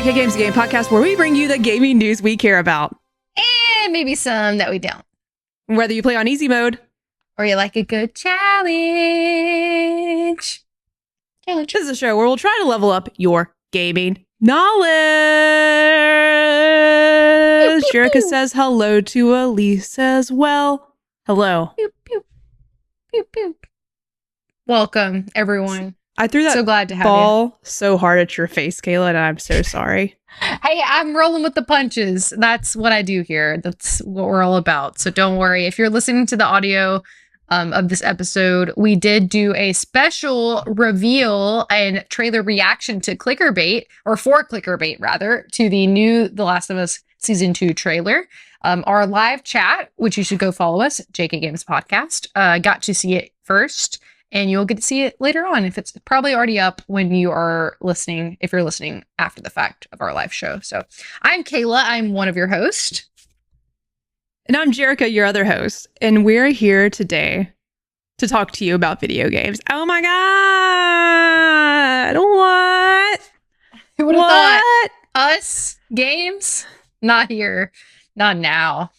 JK Games Game Podcast, where we bring you the gaming news we care about. And maybe some that we don't. Whether you play on easy mode, or you like a good challenge. This is a show where we'll try to level up your gaming knowledge. Pew, pew, Jerica says hello to Elise as well. Hello. Pew, pew, pew, pew. Welcome, everyone. I threw that so glad to have ball so hard at your face, Kayla, and I'm so sorry. Hey, I'm rolling with the punches. That's what I do here. That's what we're all about. So don't worry. If you're listening to the audio of this episode, we did do a special reveal and trailer reaction to Clickerbait, or for Clickerbait, rather, to the new The Last of Us Season 2 trailer. Our live chat, which you should go follow us, JK Games Podcast, got to see it first. And you'll get to see it later on. If it's probably already up when you are listening, if you're listening after the fact of our live show. So I'm Kayla. I'm one of your hosts. And I'm Jerica, your other host. And we're here today to talk to you about video games. Oh my God. What? Who would have thought? Us? Games? Not here. Not now.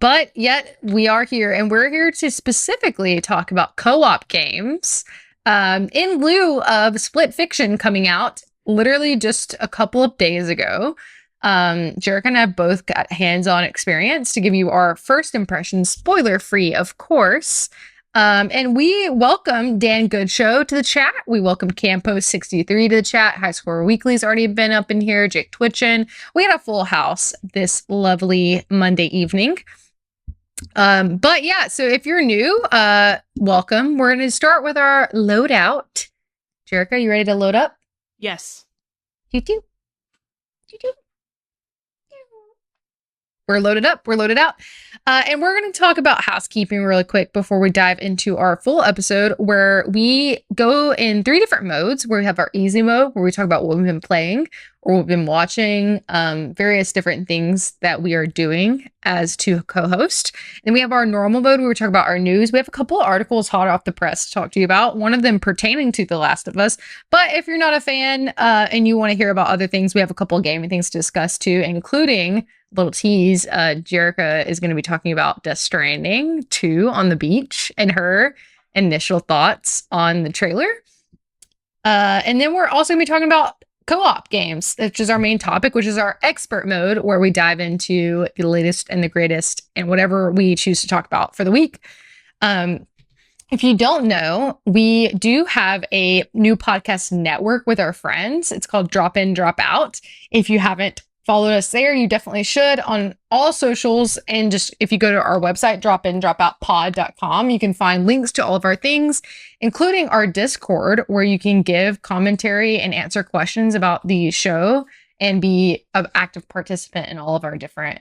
But yet we are here, and we're here to specifically talk about co-op games in lieu of Split Fiction coming out literally just a couple of days ago. Jerica and I both got hands-on experience to give you our first impressions, spoiler-free, of course. And we welcome Dan Goodshow to the chat. We welcome Campo63 to the chat. High Score Weekly's already been up in here. Jake Twitchin. We had a full house this lovely Monday evening. But yeah, so if you're new, welcome. We're going to start with our loadout. Jerica, you ready to load up? Yes. You do. We're loaded up. We're loaded out. And we're going to talk about housekeeping really quick before we dive into our full episode, where we go in 3 different modes. Where we have our easy mode, where we talk about what we've been playing or what we've been watching, various different things that we are doing as to co-host. Then we have our normal mode, where we talk about our news. We have a couple of articles hot off the press to talk to you about, one of them pertaining to The Last of Us. But if you're not a fan and you want to hear about other things, we have a couple of gaming things to discuss too, including... little tease, Jerica is going to be talking about Death Stranding 2 on the beach and her initial thoughts on the trailer. And then we're also going to be talking about co-op games, which is our main topic, which is our expert mode, where we dive into the latest and the greatest and whatever we choose to talk about for the week. If you don't know, we do have a new podcast network with our friends. It's called Drop In, Drop Out. If you haven't followed us there, you definitely should, on all socials. And just if you go to our website, dropindropoutpod.com, you can find links to all of our things, including our Discord, where you can give commentary and answer questions about the show and be an active participant in all of our different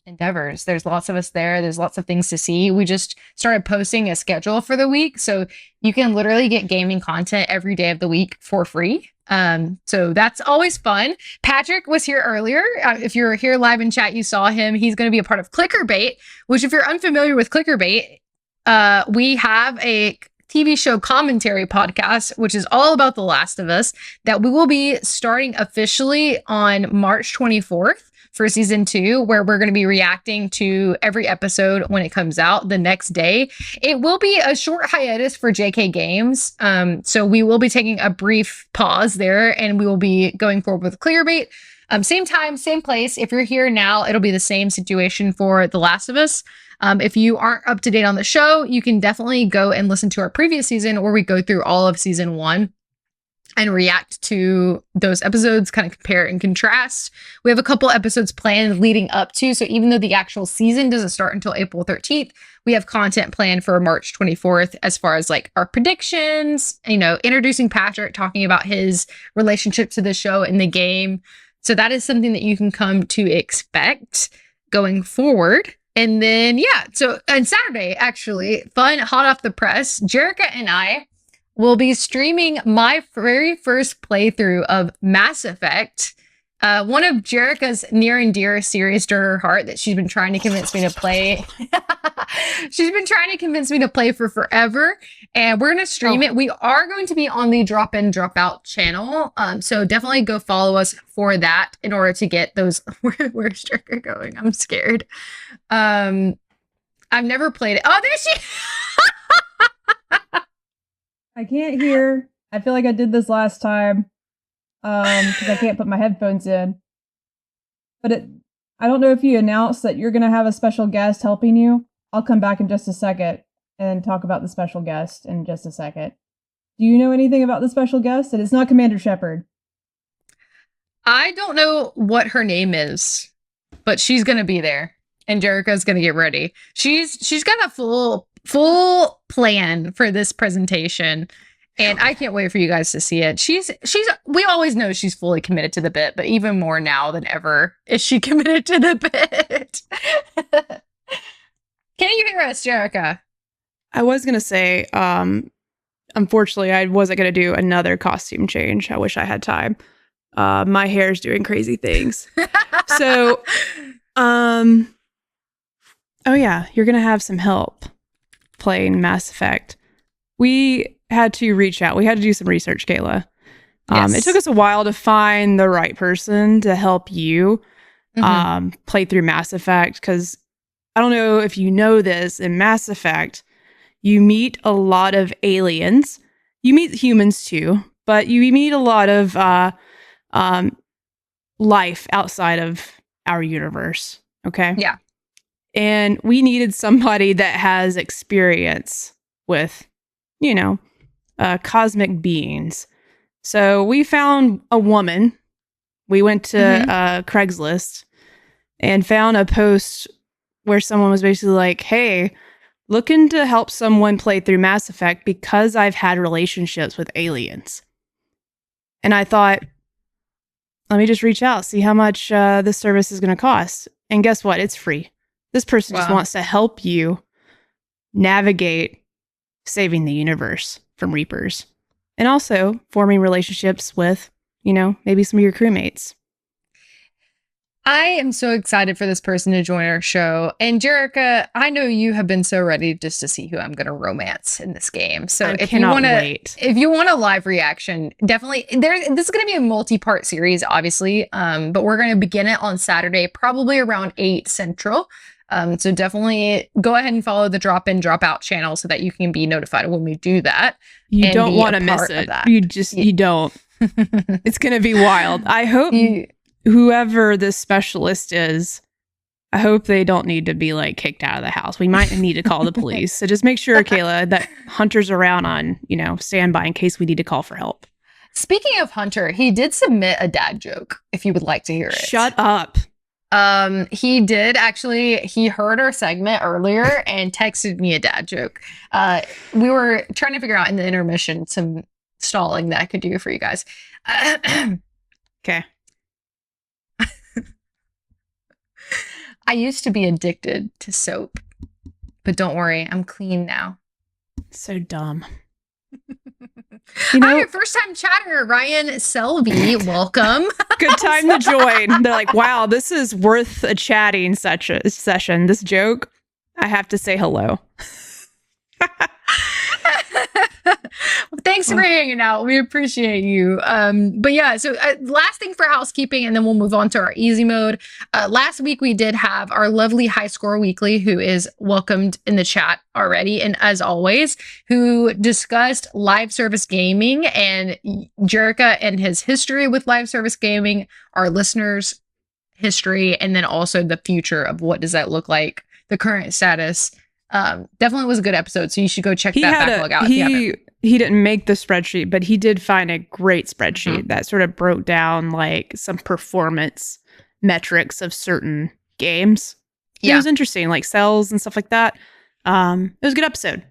endeavors. There's lots of us there. There's lots of things to see. We just started posting a schedule for the week, so you can literally get gaming content every day of the week for free. So that's always fun. Patrick was here earlier. If you're here live in chat, you saw him. He's going to be a part of Clickerbait, which, if you're unfamiliar with Clickerbait, we have a TV show commentary podcast, which is all about The Last of Us, that we will be starting officially on March 24th for season 2, where we're going to be reacting to every episode when it comes out the next day. It will be a short hiatus for JK Games. So we will be taking a brief pause there, and we will be going forward with Clickerbait. Same time, same place. If you're here now, it'll be the same situation for The Last of Us. If you aren't up to date on the show, you can definitely go and listen to our previous season, where we go through all of season 1 and react to those episodes, kind of compare and contrast. We have a couple episodes planned leading up to, so even though the actual season doesn't start until April 13th, we have content planned for March 24th as far as like our predictions, introducing Patrick, talking about his relationship to the show and the game. So that is something that you can come to expect going forward. And then, so on Saturday, actually, fun, hot off the press, Jerica and I will be streaming my very first playthrough of Mass Effect One of Jerica's near and dear series to her heart that she's been trying to convince me to play. She's been trying to convince me to play for forever, and we're going to stream it. We are going to be on the Drop In, Drop Out channel. So definitely go follow us for that in order to get those. Where's Jerica going? I'm scared. I've never played it. Oh, there she I can't hear. I feel like I did this last time. Because I can't put my headphones in. But I don't know if you announced that you're going to have a special guest helping you. I'll come back in just a second and talk about the special guest in just a second. Do you know anything about the special guest? And it's not Commander Shepard. I don't know what her name is, but she's going to be there. And Jerica's going to get ready. She's got a full plan for this presentation. And I can't wait for you guys to see it. We always know she's fully committed to the bit, but even more now than ever is she committed to the bit. Can you hear us, Jerica? I was going to say, unfortunately, I wasn't going to do another costume change. I wish I had time. My hair's doing crazy things. So, oh yeah, you're going to have some help playing Mass Effect. We had to reach out. We had to do some research, Kayla. Yes. It took us a while to find the right person to help you play through Mass Effect, because I don't know if you know this, in Mass Effect, you meet a lot of aliens. You meet humans too, but you meet a lot of life outside of our universe. Okay? Yeah. And we needed somebody that has experience with, cosmic beings. So we found a woman. We went to Craigslist and found a post where someone was basically like, hey, looking to help someone play through Mass Effect because I've had relationships with aliens. And I thought, let me just reach out, see how much this service is going to cost. And guess what? It's free. This person just wants to help you navigate saving the universe from Reapers, and also forming relationships with, maybe some of your crewmates. I am so excited for this person to join our show. And Jerica, I know you have been so ready just to see who I'm going to romance in this game. So if you want a live reaction, definitely this is going to be a multi-part series, obviously. But we're going to begin it on Saturday, probably around 8 Central. So definitely go ahead and follow the Drop In, Drop Out channel so that you can be notified when we do that. You don't want to miss it. You don't. It's going to be wild. I hope whoever this specialist is, I hope they don't need to be kicked out of the house. We might need to call the police. So just make sure, Kayla, that Hunter's around on, standby in case we need to call for help. Speaking of Hunter, he did submit a dad joke if you would like to hear it. Shut up. He did actually, he heard our segment earlier and texted me a dad joke. We were trying to figure out in the intermission some stalling that I could do for you guys. Okay. I used to be addicted to soap, but don't worry, I'm clean now. So dumb. Hi, first time chatter, Ryan Selby. Welcome. Good time to join. They're like, wow, this is worth a chatting session. This joke, I have to say hello. Thanks for hanging out. We appreciate you. But yeah, so last thing for housekeeping, and then we'll move on to our easy mode. Last week, we did have our lovely High Score Weekly, who is welcomed in the chat already, and as always, who discussed live service gaming and Jerica and his history with live service gaming, our listeners' history, and then also the future of what does that look like, the current status. Definitely was a good episode, so you should go check that backlog out if you haven't. He didn't make the spreadsheet, but he did find a great spreadsheet that sort of broke down some performance metrics of certain games. Yeah. It was interesting, sales and stuff like that. It was a good episode.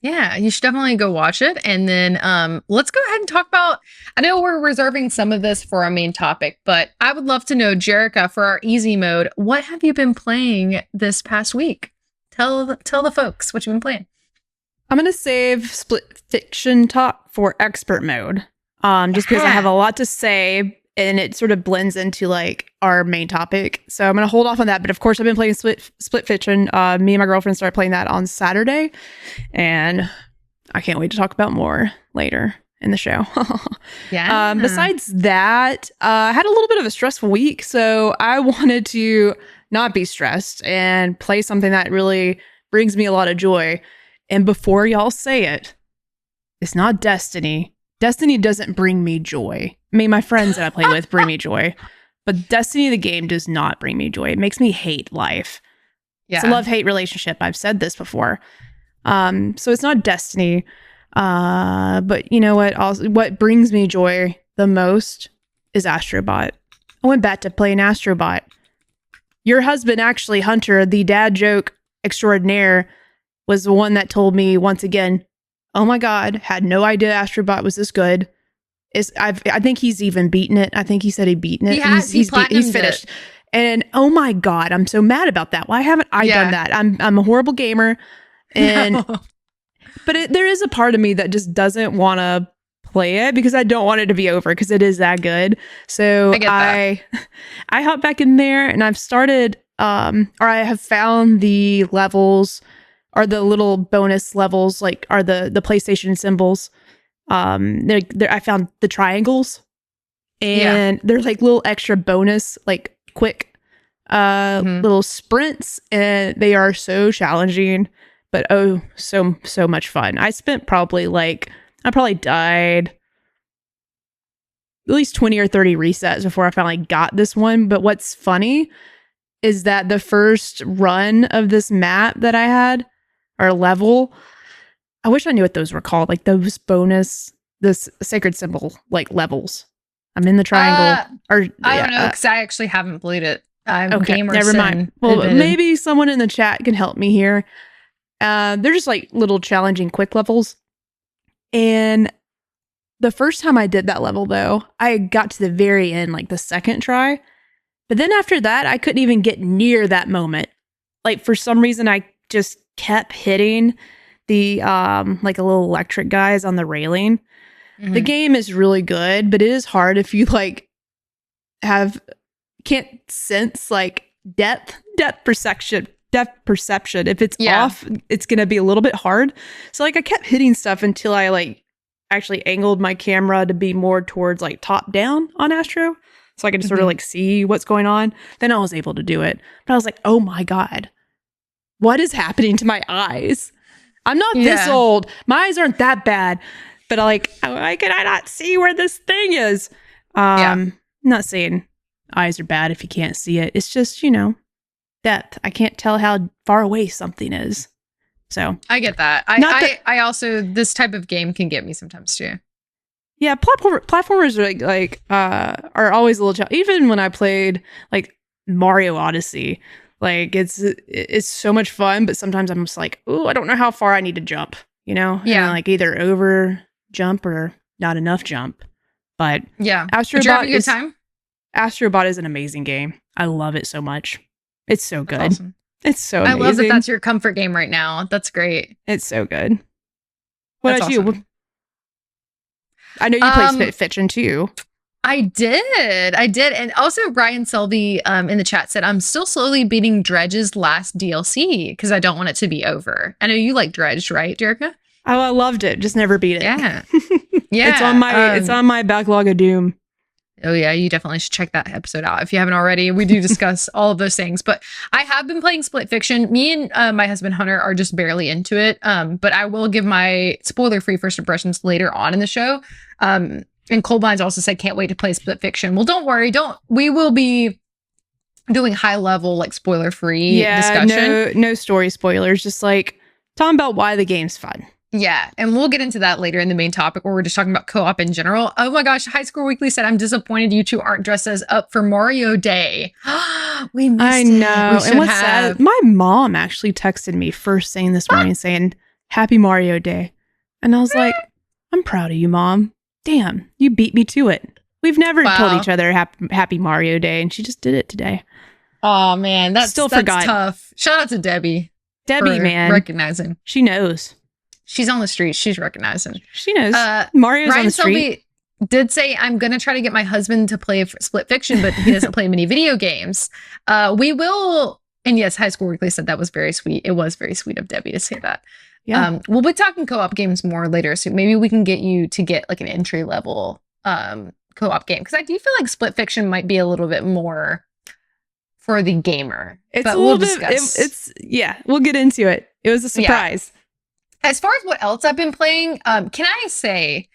Yeah, you should definitely go watch it. And then let's go ahead and talk about, I know we're reserving some of this for our main topic, but I would love to know, Jerica, for our easy mode, what have you been playing this past week? Tell the folks what you've been playing. I'm going to save Split Fiction talk for expert mode, just because I have a lot to say. and it sort of blends into like our main topic. So I'm going to hold off on that. But of course, I've been playing Split Fiction. Me and my girlfriend started playing that on Saturday, and I can't wait to talk about more later in the show. Yeah. Besides that, I had a little bit of a stressful week, so I wanted to not be stressed and play something that really brings me a lot of joy. And before y'all say it, it's not Destiny. Destiny doesn't bring me joy. I mean, my friends that I play with bring me joy, but Destiny the game does not bring me joy. It makes me hate life. Yeah. It's a love-hate relationship. I've said this before. So it's not Destiny. But you know what? Also, what brings me joy the most is Astrobot. I went back to playing Astrobot. Your husband, actually, Hunter, the dad joke extraordinaire, was the one that told me once again, oh my God, had no idea Astrobot was this good. I think he's even beaten it. I think he said he'd beaten it. He's finished. And oh my God, I'm so mad about that. Why haven't I done that? I'm a horrible gamer. And No. but there is a part of me that just doesn't want to play it because I don't want it to be over because it is that good. So I hop back in there and I've started or I have found the levels or the little bonus levels, like are the PlayStation symbols. I found the triangles and they're like little extra bonus, like quick little sprints, and they are so challenging, but oh, so much fun. I probably died at least 20 or 30 resets before I finally got this one. But what's funny is that the first run of this map that I had, or level, I wish I knew what those were called, like those bonus, this sacred symbol, like levels. I'm in the triangle. I don't know, because I actually haven't played it. I'm okay, gamer. Never mind. Well, maybe someone in the chat can help me here. They're just like little challenging quick levels. And the first time I did that level, though, I got to the very end, like the second try. But then after that, I couldn't even get near that moment. Like for some reason, I just kept hitting the like a little electric guys on the railing. The game is really good, but it is hard if you like can't sense like depth perception. If it's off, it's gonna be a little bit hard. So like I kept hitting stuff until I like actually angled my camera to be more towards like top down on Astro, so I could just sort of like see what's going on. Then I was able to do it, but I was like, oh my God, what is happening to my eyes? I'm not this old. My eyes aren't that bad, but why can I not see where this thing is? I'm not saying eyes are bad if you can't see it. It's just, depth. I can't tell how far away something is. So I get that. I also, this type of game can get me sometimes too. Yeah, platformers are are always a little challenging. Even when I played like Mario Odyssey, like it's so much fun, but sometimes I'm just like, oh, I don't know how far I need to jump, Yeah. And like either over jump or not enough jump. But yeah, Astrobot, you're having a good time? Astrobot is an amazing game. I love it so much. It's so good. That's awesome. It's so amazing. I love that that's your comfort game right now. That's great. It's so good. What about awesome. you? I know you play Split Fiction too. I did. And also Brian Selby in the chat said, I'm still slowly beating Dredge's last DLC because I don't want it to be over. I know you like Dredge, right, Jerica? Oh, I loved it. Just never beat it. Yeah. Yeah. It's on my backlog of doom. Oh yeah, you definitely should check that episode out if you haven't already. We do discuss all of those things, but I have been playing Split Fiction. Me and my husband Hunter are just barely into it. But I will give my spoiler-free first impressions later on in the show. And Coldblind's also said, can't wait to play Split Fiction. Well, don't worry. We will be doing high level, like spoiler-free discussion. No story spoilers. Just like talking about why the game's fun. Yeah, and we'll get into that later in the main topic where we're just talking about co-op in general. Oh my gosh, High Score Weekly said, I'm disappointed you two aren't dressed as up for Mario Day. We missed I know. And what's sad, my mom actually texted me first thing this morning saying, Happy Mario Day. And I was like, I'm proud of you, Mom. Damn, you beat me to it. We've never told each other Happy Mario Day, and she just did it today. Oh man, that's forgot. Tough. Shout out to Debbie. Debbie, man. Recognizing. She knows. She's on the street. She's recognizing. She knows. Mario's Brian on the street. Selby, did say, I'm going to try to get my husband to play Split Fiction, but he doesn't play many video games. We will. And yes, High School Weekly said that was very sweet. It was very sweet of Debbie to say that. Yeah. We'll be talking co-op games more later. So maybe we can get you to get like an entry level co-op game. Because I do feel like Split Fiction might be a little bit more for the gamer. It's but a little bit, we'll get into it. It was a surprise. Yeah. As far as what else I've been playing, can I say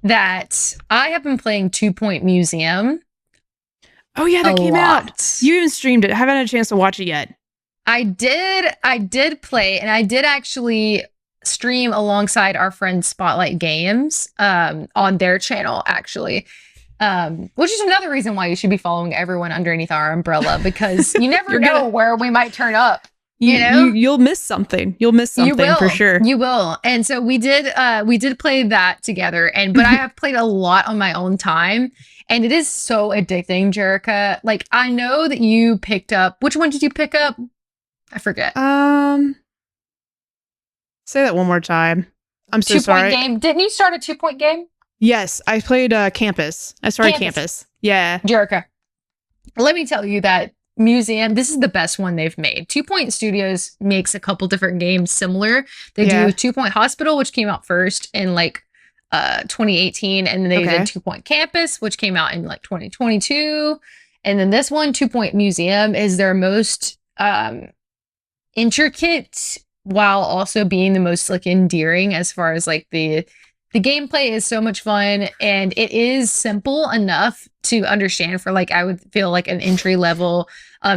that I have been playing 2 Point Museum? Oh yeah, that came out. You even streamed it. I haven't had a chance to watch it yet. I did play, and I did actually stream alongside our friend Spotlight Games on their channel, actually. Which is another reason why you should be following everyone underneath our umbrella, because you never know where we might turn up. You'll miss something. You'll miss something for sure. You will. And so we did play that together. But I have played a lot on my own time. And it is so addicting, Jerica. Like, I know that you picked up, which one did you pick up? I forget. Say that one more time. I'm so sorry. 2 Point game. Didn't you start a 2 Point game? Yes, I played Campus. I started Campus. Yeah. Jerica, let me tell you that Museum, this is the best one they've made. 2 Point Studios makes a couple different games similar. They do 2 Point Hospital, which came out first in like 2018, and then they did 2 Point Campus, which came out in like 2022, and then this one, 2 Point Museum, is their most intricate while also being the most like endearing, as far as like the gameplay is so much fun, and it is simple enough to understand for like, I would feel like an entry level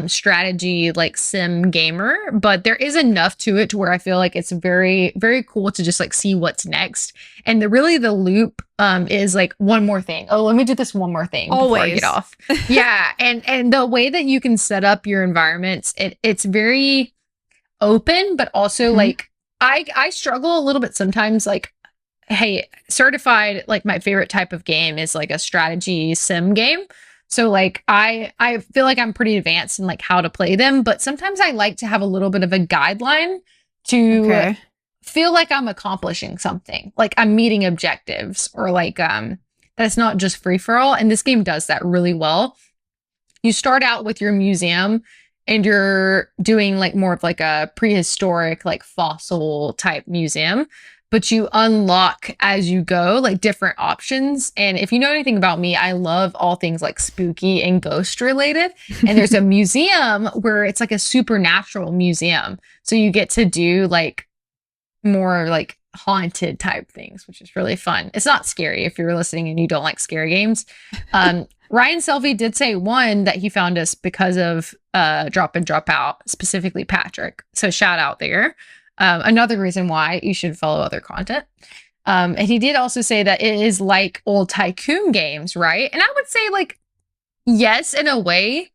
strategy like sim gamer, but there is enough to it to where I feel like it's very, very cool to just like see what's next. And the loop is like one more thing. Oh, let me do this one more thing before I get off. Yeah. And the way that you can set up your environments, it's very open, but also like I struggle a little bit sometimes. Like, hey, certified, like my favorite type of game is like a strategy sim game. So like I feel like I'm pretty advanced in like how to play them, but sometimes I like to have a little bit of a guideline to feel like I'm accomplishing something, like I'm meeting objectives, or like that's not just free for all. And this game does that really well. You start out with your museum, and you're doing like more of like a prehistoric, like fossil type museum, but you unlock as you go, like different options. And if you know anything about me, I love all things like spooky and ghost related. And there's a museum where it's like a supernatural museum. So you get to do like more like haunted type things, which is really fun. It's not scary if you're listening and you don't like scary games. Ryan Selvey did say one that he found us because of Drop and Drop Out, specifically Patrick. So shout out there. Another reason why you should follow other content. And he did also say that it is like old tycoon games, right? And I would say like, yes, in a way,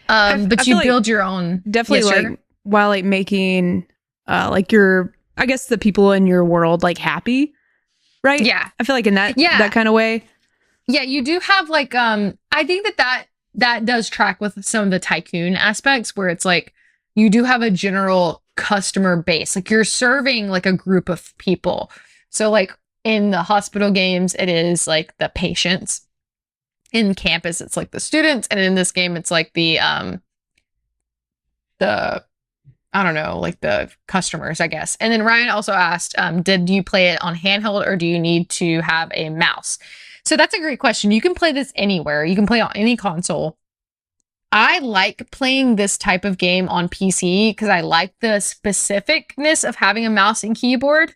but you build your own. Definitely like while like making like your, I guess the people in your world like happy, right? Yeah. I feel like in that kind of way. Yeah, you do have like, I think that does track with some of the tycoon aspects where it's like, you do have a general customer base, like you're serving like a group of people. So like in the hospital games, it is like the patients. In Campus, it's like the students, and in this game, it's like the I don't know, like the customers, I guess. And then Ryan also asked, did you play it on handheld, or do you need to have a mouse? So that's a great question. You can play this anywhere. You can play on any console. I like playing this type of game on PC because I like the specificness of having a mouse and keyboard,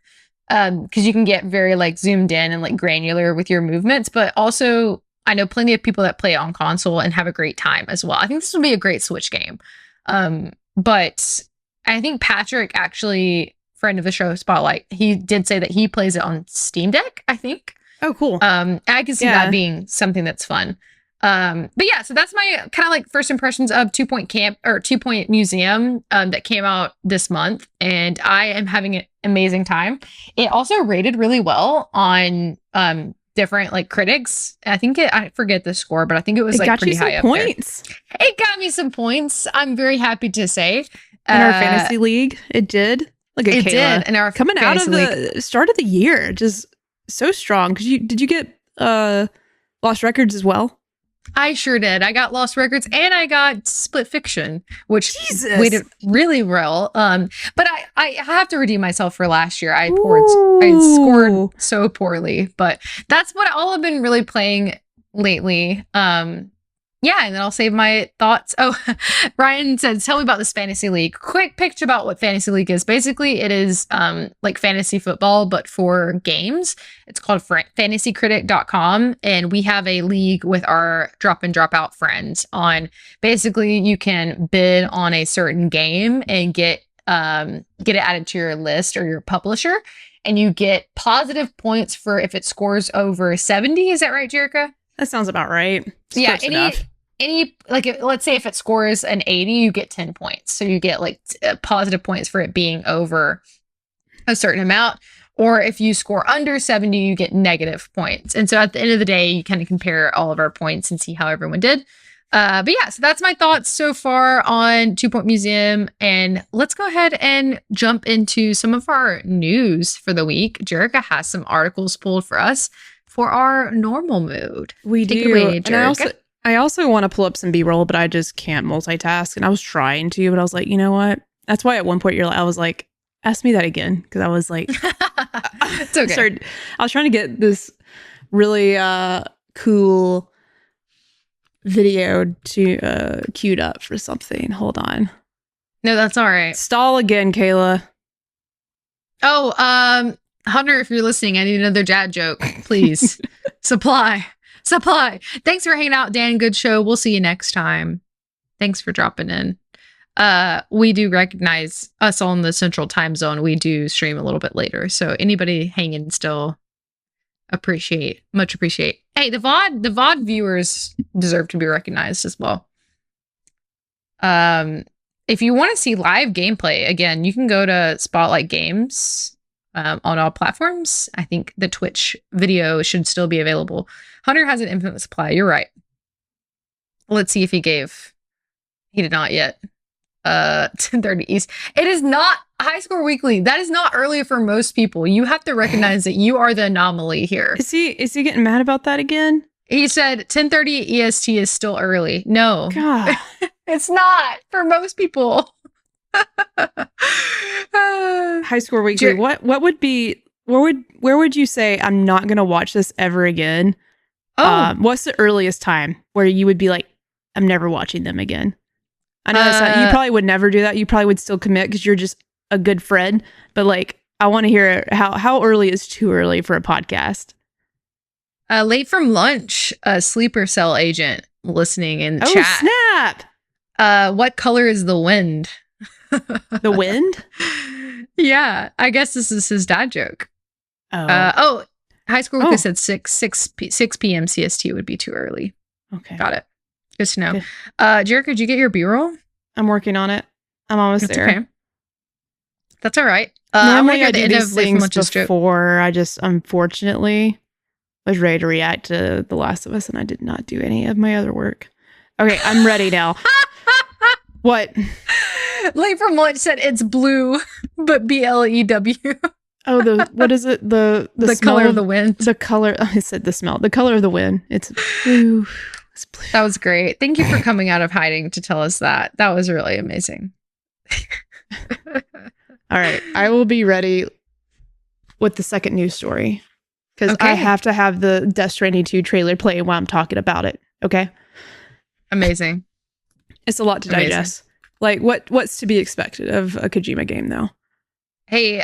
because you can get very like zoomed in and like granular with your movements. But also, I know plenty of people that play it on console and have a great time as well. I think this would be a great Switch game. But I think Patrick, actually, friend of the show, Spotlight, he did say that he plays it on Steam Deck, I think. Oh, cool. I can see that being something that's fun. But yeah, so that's my kind of like first impressions of 2 Point Camp or 2 Point Museum that came out this month, and I am having an amazing time. It also rated really well on different like critics. I think I forget the score, but I think it was like pretty high up points. There. It got me some points. I'm very happy to say. In our fantasy league, it did. Look at Kayla. It did. In our coming out of the start of the year, just so strong. Because did you get Lost Records as well? I sure did. I got Lost Records and I got Split Fiction, which Jesus. we did really well. But I have to redeem myself for last year. I scored so poorly, but that's what all I've been really playing lately. Yeah, and then I'll save my thoughts. Oh, Ryan said, tell me about this fantasy league. Quick pitch about what fantasy league is. Basically, it is like fantasy football, but for games. It's called fantasycritic.com. And we have a league with our drop in, drop out friends on basically you can bid on a certain game and get it added to your list or your publisher. And you get positive points for if it scores over 70. Is that right, Jerica? That sounds about right. Yeah, let's say if it scores an 80, you get 10 points. So you get like positive points for it being over a certain amount. Or if you score under 70, you get negative points. And so at the end of the day, you kind of compare all of our points and see how everyone did. But yeah, so that's my thoughts so far on 2 Point Museum. And let's go ahead and jump into some of our news for the week. Jerica has some articles pulled for us for our normal mode. We Take do. it away, Jerica. And I also want to pull up some B-roll, but I just can't multitask. And I was trying to, but I was like, you know what? That's why at one point I was like, ask me that again. Because I was like, it's okay. I was trying to get this really cool video to queued up for something. Hold on. No, that's all right. Stall again, Kayla. Oh, Hunter, if you're listening, I need another dad joke, please. Supply. Thanks for hanging out, Dan. Good show. We'll see you next time. Thanks for dropping in. We do recognize us all in the central time zone. We do stream a little bit later. So anybody hanging still much appreciate. Hey, the VOD viewers deserve to be recognized as well. If you want to see live gameplay, again, you can go to Spotlight Games on all platforms. I think the Twitch video should still be available. Hunter has an infinite supply. You're right. Let's see if he did not yet. 10:30 East. It is not High Score Weekly. That is not early for most people. You have to recognize that you are the anomaly here. Is he getting mad about that again? He said 10:30 EST is still early. No. God. It's not for most people. High Score Weekly. What would be where would you say I'm not gonna watch this ever again? Oh, what's the earliest time where you would be like, I'm never watching them again? I know that's not, you probably would never do that. You probably would still commit because you're just a good friend. But like, I want to hear how early is too early for a podcast. Late from lunch, a sleeper cell agent listening in the chat. Snap! What color is the wind? The wind? Yeah, I guess this is his dad joke. Oh. High School Weekly said 6 p.m. CST would be too early. Okay. Got it. Good to know. Jerica, did you get your B-roll? I'm working on it. I'm almost there. Okay. That's all right. Normally I do these things before. I just unfortunately was ready to react to The Last of Us, and I did not do any of my other work. Okay, I'm ready now. What? Late from lunch said it's blue, but BLEW. Oh, what is it? The color of the wind. The color. I said the smell. The color of the wind. It's blue. It's blue. That was great. Thank you for coming out of hiding to tell us that. That was really amazing. All right, I will be ready with the second news story because I have to have the Death Stranding 2 trailer play while I'm talking about it. Okay. Amazing. It's a lot to digest. Like what's to be expected of a Kojima game, though? Hey,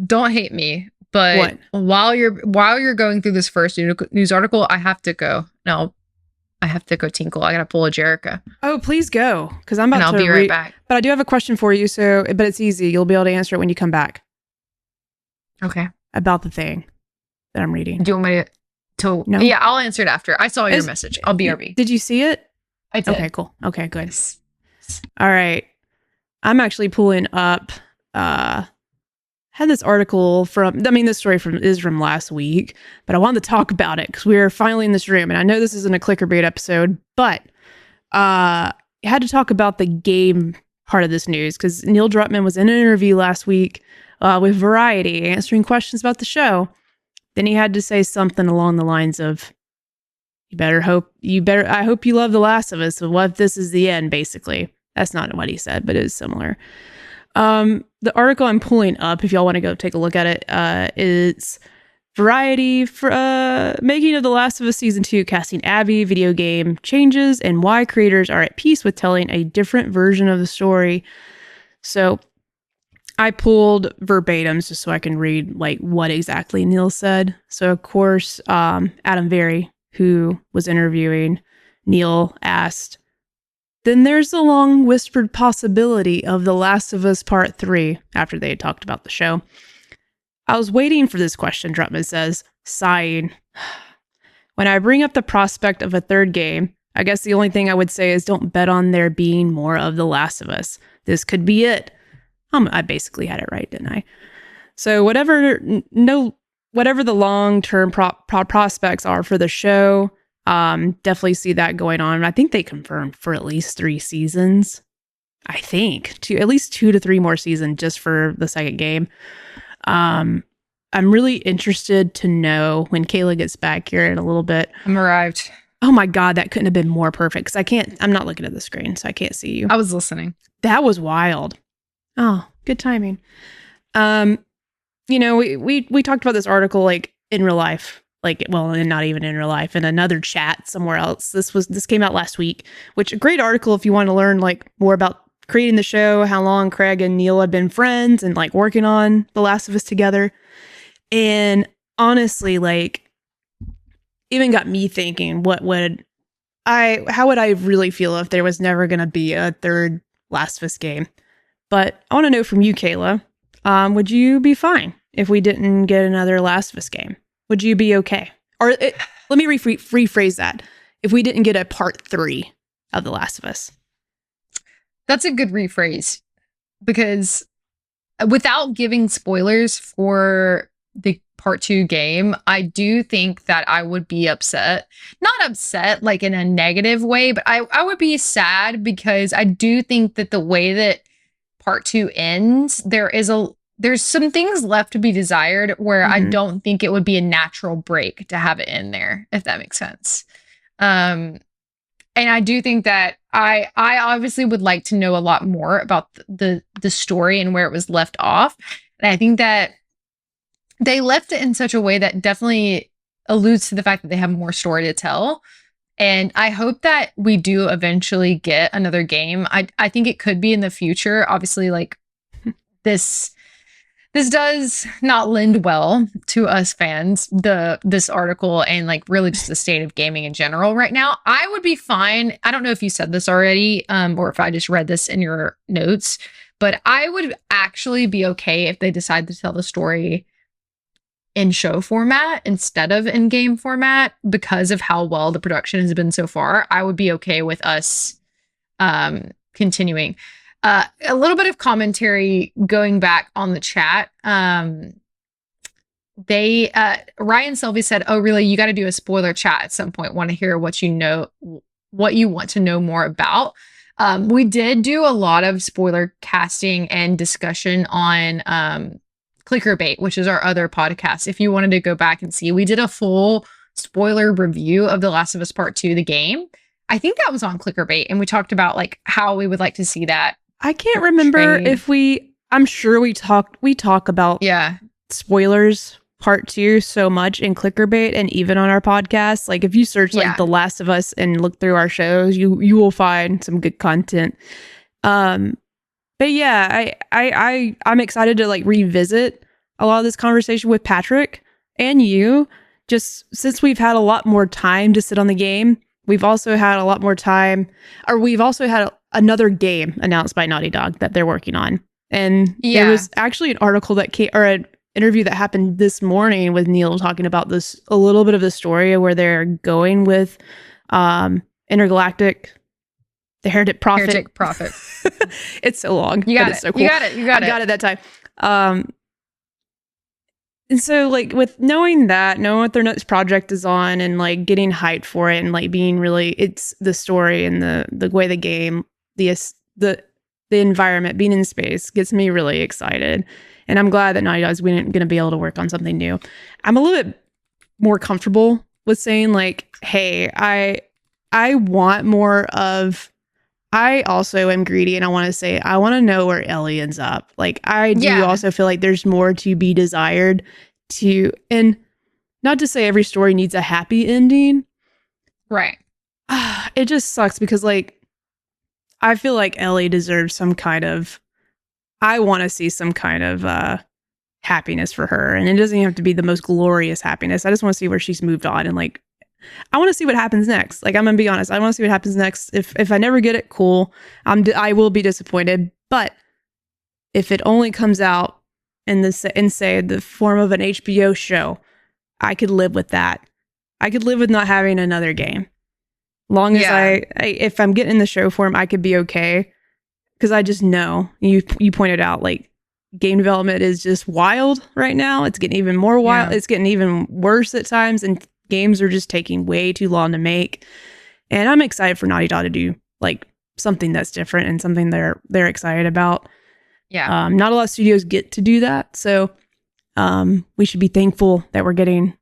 don't hate me, but while you're going through this first news article, I have to go. No, I have to go tinkle. I gotta pull a Jerica. Oh, please go, because I'm about to. I'll be right back. But I do have a question for you. But it's easy. You'll be able to answer it when you come back. Okay. About the thing that I'm reading. Do you want me to? No. Yeah, I'll answer it after. I saw your message. I'll BRB. Did you see it? I did. Okay, cool. Okay, good. All right. I'm actually pulling up. Had this article this story is from last week, but I wanted to talk about it because we're finally in this room. And I know this isn't a clickbait episode, but I had to talk about the game part of this news because Neil Druckmann was in an interview last week with Variety answering questions about the show. Then he had to say something along the lines of, I hope you love The Last of Us. So what if this is the end, basically? That's not what he said, but it is similar. The article I'm pulling up, if y'all want to go take a look at it, is Variety for making of The Last of Us Season 2, casting Abby, video game changes, and why creators are at peace with telling a different version of the story. So I pulled verbatims just so I can read like what exactly Neil said. So of course, Adam Very, who was interviewing Neil, asked, "Then there's the long whispered possibility of The Last of Us Part 3 after they had talked about the show. I was waiting for this question, Drutman says, sighing. When I bring up the prospect of a third game, I guess the only thing I would say is don't bet on there being more of The Last of Us. This could be it." I basically had it right, didn't I? So whatever the long-term prospects are for the show, definitely see that going on. I think they confirmed for at least 3 seasons. I think at least 2 to 3 more seasons just for the second game. I'm really interested to know when Kayla gets back here in a little bit. I'm arrived. Oh my God, that couldn't have been more perfect because I'm not looking at the screen, so I can't see you. I was listening. That was wild. Oh, good timing. We talked about this article like in real life, and not even in real life, in another chat somewhere else. This came out last week, which a great article if you want to learn like more about creating the show, how long Craig and Neil had been friends and like working on The Last of Us together. And honestly, like even got me thinking, how would I really feel if there was never going to be a third Last of Us game? But I want to know from you, Kayla, would you be fine if we didn't get another Last of Us game? Would you be okay? Or let me rephrase that. If we didn't get a part 3 of The Last of Us. That's a good rephrase, because without giving spoilers for the part 2 game, I do think that I would be upset. Not upset like in a negative way, but I would be sad because I do think that the way that part 2 ends, there's some things left to be desired where I don't think it would be a natural break to have it in there, if that makes sense. And I do think that I obviously would like to know a lot more about the story and where it was left off. And I think that they left it in such a way that definitely alludes to the fact that they have more story to tell. And I hope that we do eventually get another game. I think it could be in the future. Obviously, like this does not lend well to us fans, this article, and like really just the state of gaming in general right now. I would be fine. I don't know if you said this already, or if I just read this in your notes, but I would actually be okay if they decide to tell the story in show format instead of in game format because of how well the production has been so far. I would be okay with us continuing. A little bit of commentary going back on the chat. Ryan Selvey said, "Oh, really? You got to do a spoiler chat at some point. Want to hear what you want to know more about." We did do a lot of spoiler casting and discussion on Clickerbait, which is our other podcast. If you wanted to go back and see, we did a full spoiler review of The Last of Us Part 2, the game. I think that was on Clickerbait, and we talked about like how we would like to see that. I can't remember if I'm sure we talk about spoilers part 2 so much in Clickerbait and even on our podcast. Like if you search like The Last of Us and look through our shows, you will find some good content. But yeah, I'm excited to like revisit a lot of this conversation with Patrick and you, just since we've had a lot more time to sit on the game. We've also had a lot more time, or we've also had another game announced by Naughty Dog that they're working on. And there was actually an article an interview that happened this morning with Neil talking about this, a little bit of the story of where they're going with Intergalactic, the Heretic Prophet. It's so long. You got it. It's so cool. You got it. I got it that time. And so like with knowing what their next project is on and like getting hyped for it and like being really, it's the story and the way the game, the environment, being in space gets me really excited. And I'm glad that Naughty Dog's going to be able to work on something new. I'm a little bit more comfortable was saying like, hey, I want more of. I also am greedy, and I want to say I want to know where Ellie ends up. Like I do also feel like there's more to be desired. And not to say every story needs a happy ending, right? It just sucks because like I feel like Ellie deserves some kind of. I want to see some kind of happiness for her, and it doesn't even have to be the most glorious happiness. I just want to see where she's moved on, and like I want to see what happens next. Like I'm gonna be honest, I want to see what happens next. If I never get it, cool. I will be disappointed, but if it only comes out in say the form of an HBO show, I could live with that. I could live with not having another game. Long as I if I'm getting the show form, I could be okay. Because I just know you pointed out like game development is just wild right now. It's getting even more wild. It's getting even worse at times, and games are just taking way too long to make. And I'm excited for Naughty Dog to do like something that's different and something they're excited about. Yeah. Not a lot of studios get to do that, so we should be thankful that we're getting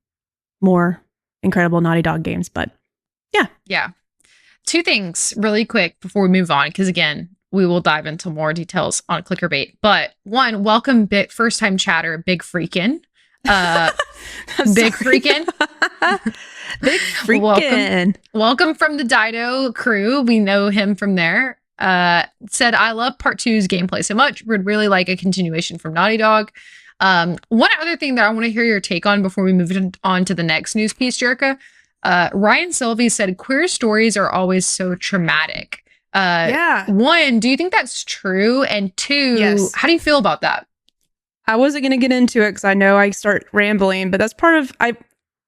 more incredible Naughty Dog games. But yeah. Two things really quick before we move on, because again, we will dive into more details on Clickerbait. But one, welcome, first time chatter, Big Freakin'. Big Freakin'. Big Freakin'. Welcome from the Dido crew. We know him from there. Said, I love part 2's gameplay so much. Would really like a continuation from Naughty Dog. One other thing that I want to hear your take on before we move on to the next news piece, Jerica. Ryan Sylvie said, queer stories are always so traumatic. One, do you think that's true? And two, how do you feel about that? I wasn't going to get into it because I know I start rambling, but that's part of,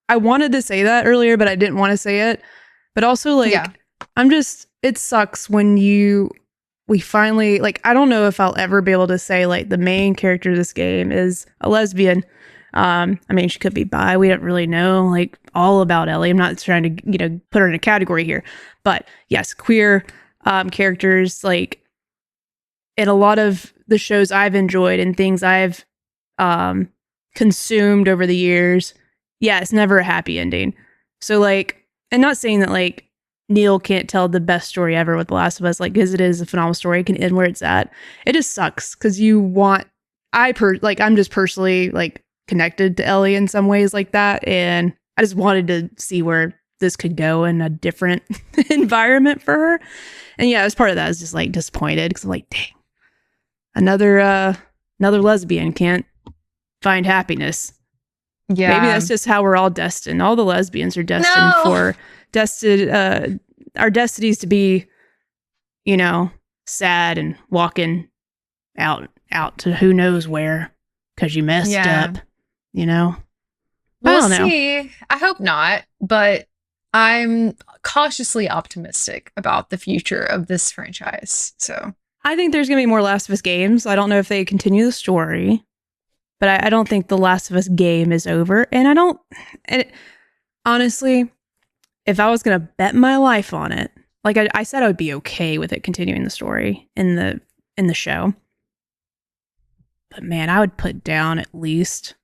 I wanted to say that earlier, but I didn't want to say it. But also like, it sucks when we finally, like, I don't know if I'll ever be able to say like the main character of this game is a lesbian. I mean, she could be bi. We don't really know like all about Ellie. I'm not trying to, put her in a category here, but yes, queer characters, like in a lot of the shows I've enjoyed and things I've consumed over the years, it's never a happy ending. So like, and not saying that like Neil can't tell the best story ever with The Last of Us, like, because it is a phenomenal story, it can end where it's at. It just sucks because I'm just personally like connected to Ellie in some ways like that, and I just wanted to see where this could go in a different environment for her. And as part of that, I was just like disappointed because I'm like, dang, another lesbian can't find happiness. Yeah, maybe that's just how we're all destined. All the lesbians are destined our destinies to be, sad and walking out to who knows where because you messed up. We'll see. I hope not, but I'm cautiously optimistic about the future of this franchise. So I think there's going to be more Last of Us games. I don't know if they continue the story, but I don't think the Last of Us game is over. And honestly, if I was going to bet my life on it, like I said, I would be okay with it continuing the story in the show. But man, I would put down at least,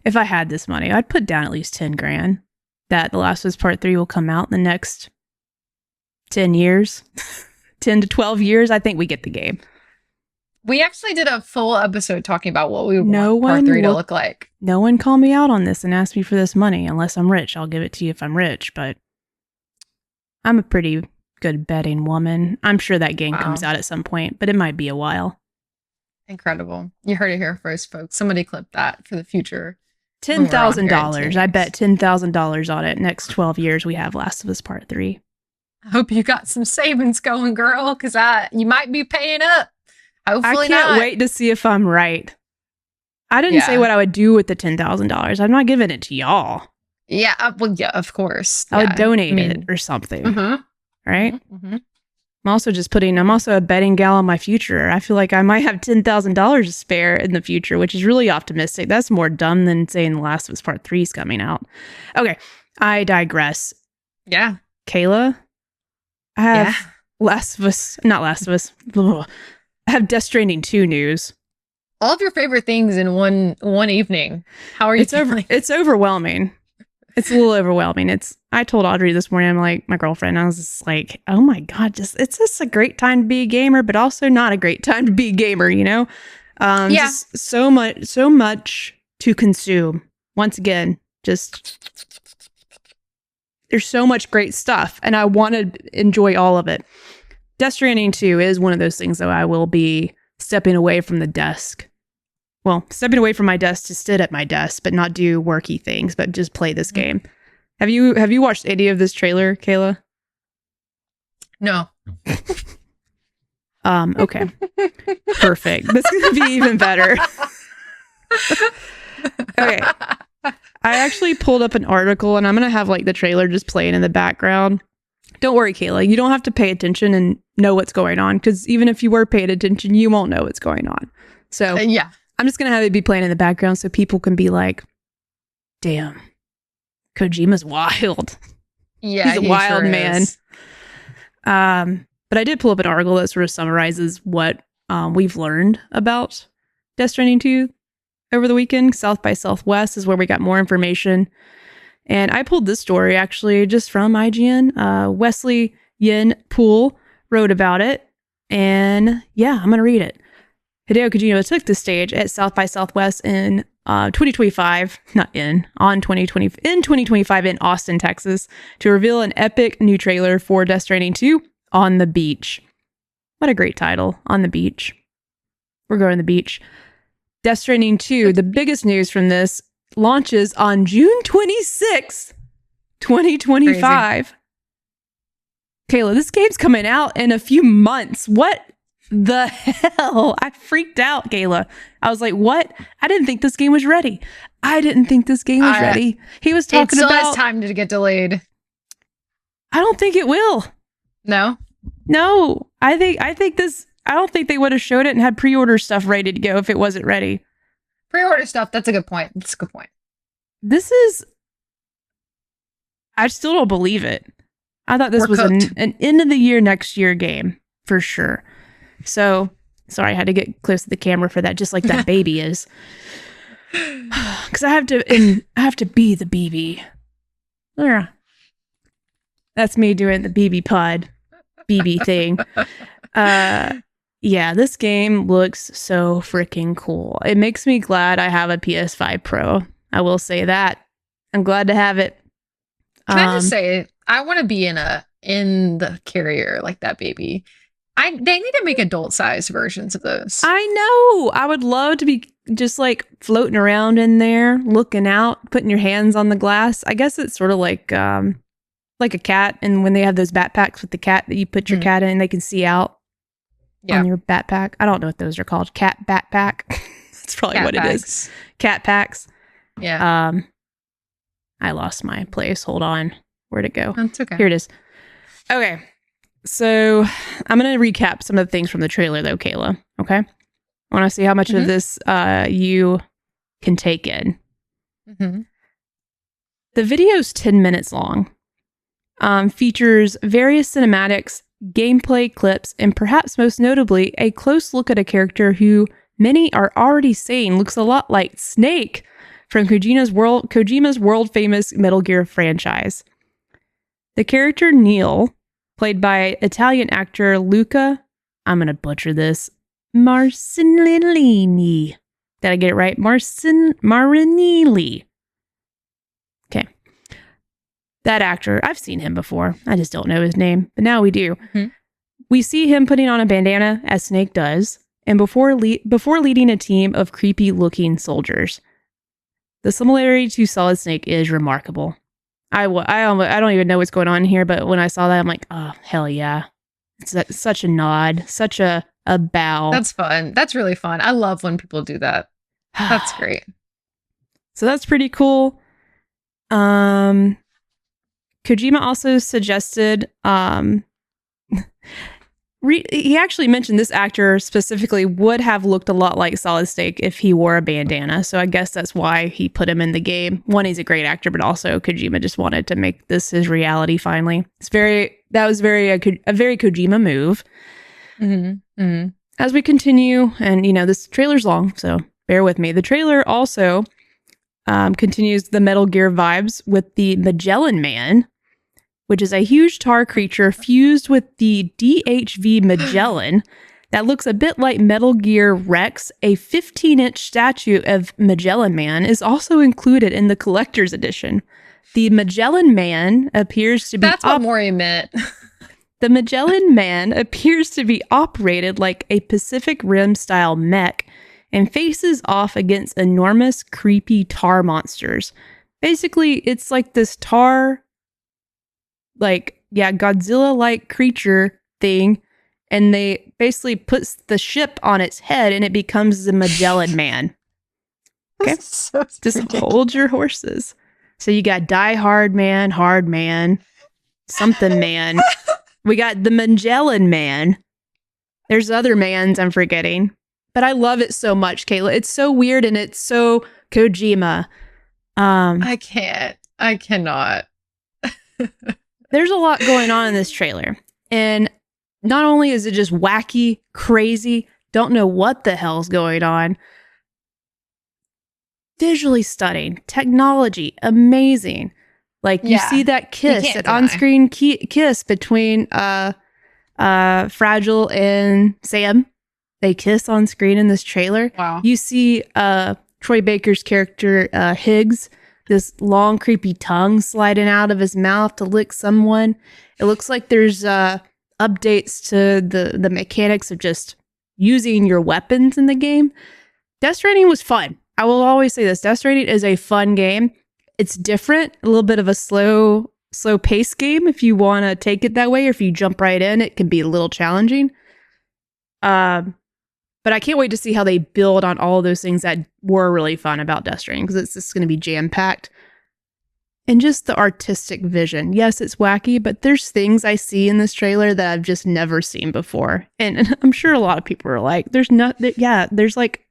if I had this money, I'd put down at least 10 grand that The Last of Us Part 3 will come out in the next 10 years, 10 to 12 years. I think we get the game. We actually did a full episode talking about what we want Part 3 to look like. No one call me out on this and ask me for this money unless I'm rich. I'll give it to you if I'm rich, but I'm a pretty good betting woman. I'm sure that game comes out at some point, but it might be a while. Incredible. You heard it here first, folks. Somebody clip that for the future. $10,000. I bet $10,000 on it. Next 12 years, we have Last of Us Part 3. I hope you got some savings going, girl, because you might be paying up. Hopefully I can't not. wait to see if I'm right. I didn't say what I would do with the $10,000. I'm not giving it to y'all. Yeah, of course. I would donate it or something. Mm-hmm. Right? Mm-hmm. I'm also a betting gal on my future. I feel like I might have $10,000 to spare in the future, which is really optimistic. That's more dumb than saying The Last of Us Part 3 is coming out. Okay, I digress. Yeah. Kayla, I have Not Last of Us. I have Death Stranding 2 news. all of your favorite things in one evening. How are you feeling? It's overwhelming. It's a little overwhelming. I told Audrey this morning, I'm like, my girlfriend, I was just like, oh my God, it's just a great time to be a gamer, but also not a great time to be a gamer, you know? Just so much to consume. Once again, just there's so much great stuff, and I want to enjoy all of it. Death Stranding 2 is one of those things, though. I will be stepping away from the desk. Well, stepping away from my desk to sit at my desk, but not do worky things, but just play this game. Have you watched any of this trailer, Kayla? No. Okay. Perfect. This is gonna be even better. Okay. I actually pulled up an article, and I'm gonna have like the trailer just playing in the background. Don't worry, Kayla. You don't have to pay attention and know what's going on, because even if you were paying attention, you won't know what's going on. So yeah. I'm just going to have it be playing in the background so people can be like, damn, Kojima's wild. Yeah, he's a wild man. But I did pull up an article that sort of summarizes what we've learned about Death Stranding 2 over the weekend. South by Southwest is where we got more information. And I pulled this story actually just from IGN. Wesley Yin Poole wrote about it. And yeah, I'm going to read it. Hideo Kojima took the stage at South by Southwest in 2025, in 2025 in Austin, Texas, to reveal an epic new trailer for Death Stranding 2, On the Beach. What a great title, On the Beach. We're going to the beach. Death Stranding 2, the biggest news from this, launches on June 26th, 2025. Crazy. Kayla, this game's coming out in a few months. What the hell? I freaked out, Kayla. I was like, what? I didn't think this game was ready. He was talking about... It still has time to get delayed. I don't think it will. No? No. I don't think they would have showed it and had pre-order stuff ready to go if it wasn't ready. Pre-order stuff, that's a good point. I still don't believe it. I thought this was an end of the year next year game for sure. So, sorry, I had to get close to the camera for that, just like that baby is. Because I have to be the BB. Yeah. That's me doing the BB pod BB thing. Yeah, this game looks so freaking cool. It makes me glad I have a PS5 Pro. I will say that. I'm glad to have it. Can I just say, I want to be in the carrier like that baby. They need to make adult size versions of those. I know. I would love to be just like floating around in there, looking out, putting your hands on the glass. I guess it's sort of like a cat. And when they have those backpacks with the cat that you put your cat in, and they can see out on your backpack. I don't know what those are called. Cat backpack. That's probably cat what packs. It is. Cat packs. Yeah. I lost my place. Hold on. Where'd it go? That's okay. Here it is. Okay. So I'm going to recap some of the things from the trailer, though, Kayla. Okay? I want to see how much of this you can take in. Mm-hmm. The video's 10 minutes long. Features various cinematics, gameplay clips, and perhaps most notably, a close look at a character who many are already saying looks a lot like Snake from Kojima's world-famous Metal Gear franchise. The character Neil, played by Italian actor Luca, I'm going to butcher this, Marinelli. Did I get it right? Marinelli. Okay. That actor, I've seen him before. I just don't know his name, but now we do. Mm-hmm. We see him putting on a bandana, as Snake does, and before leading a team of creepy-looking soldiers. The similarity to Solid Snake is remarkable. I don't even know what's going on here, but when I saw that, I'm like, oh, hell yeah. It's such a nod, such a bow. That's fun. That's really fun. I love when people do that. That's great. So that's pretty cool. Kojima also suggested, he actually mentioned this actor specifically would have looked a lot like Solid Snake if he wore a bandana. So I guess that's why he put him in the game. One, he's a great actor, but also Kojima just wanted to make this his reality finally. That was a very Kojima move. Mm-hmm. Mm-hmm. as we continue, and this trailer's long, so bear with me. The trailer also continues the Metal Gear vibes with the Magellan Man, which is a huge tar creature fused with the DHV Magellan that looks a bit like Metal Gear Rex. A 15-inch statue of Magellan Man is also included in the collector's edition. The Magellan Man appears to be... That's what Maury meant. The Magellan Man appears to be operated like a Pacific Rim-style mech and faces off against enormous, creepy tar monsters. Basically, it's like this tar, Godzilla-like creature thing, and they basically puts the ship on its head, and it becomes the Magellan Man. Okay? So Just ridiculous. hold your horses. So you got Die Hard Man, something man. We got the Magellan Man. There's other mans I'm forgetting. But I love it so much, Kayla. It's so weird and it's so Kojima. I can't. I cannot. There's a lot going on in this trailer. And not only is it just wacky, crazy, don't know what the hell's going on. Visually stunning, technology, amazing. Like you see that kiss, that on-screen kiss between Fragile and Sam. They kiss on screen in this trailer. Wow. You see Troy Baker's character, Higgs, this long, creepy tongue sliding out of his mouth to lick someone. It looks like there's updates to the mechanics of just using your weapons in the game. Death Stranding was fun. I will always say this. Death Stranding is a fun game. It's different, a little bit of a slow pace game if you want to take it that way, or if you jump right in, it can be a little challenging. But I can't wait to see how they build on all of those things that were really fun about Death Stranding, because it's just going to be jam-packed. And just the artistic vision. Yes, it's wacky, but there's things I see in this trailer that I've just never seen before. And I'm sure a lot of people are like, there's like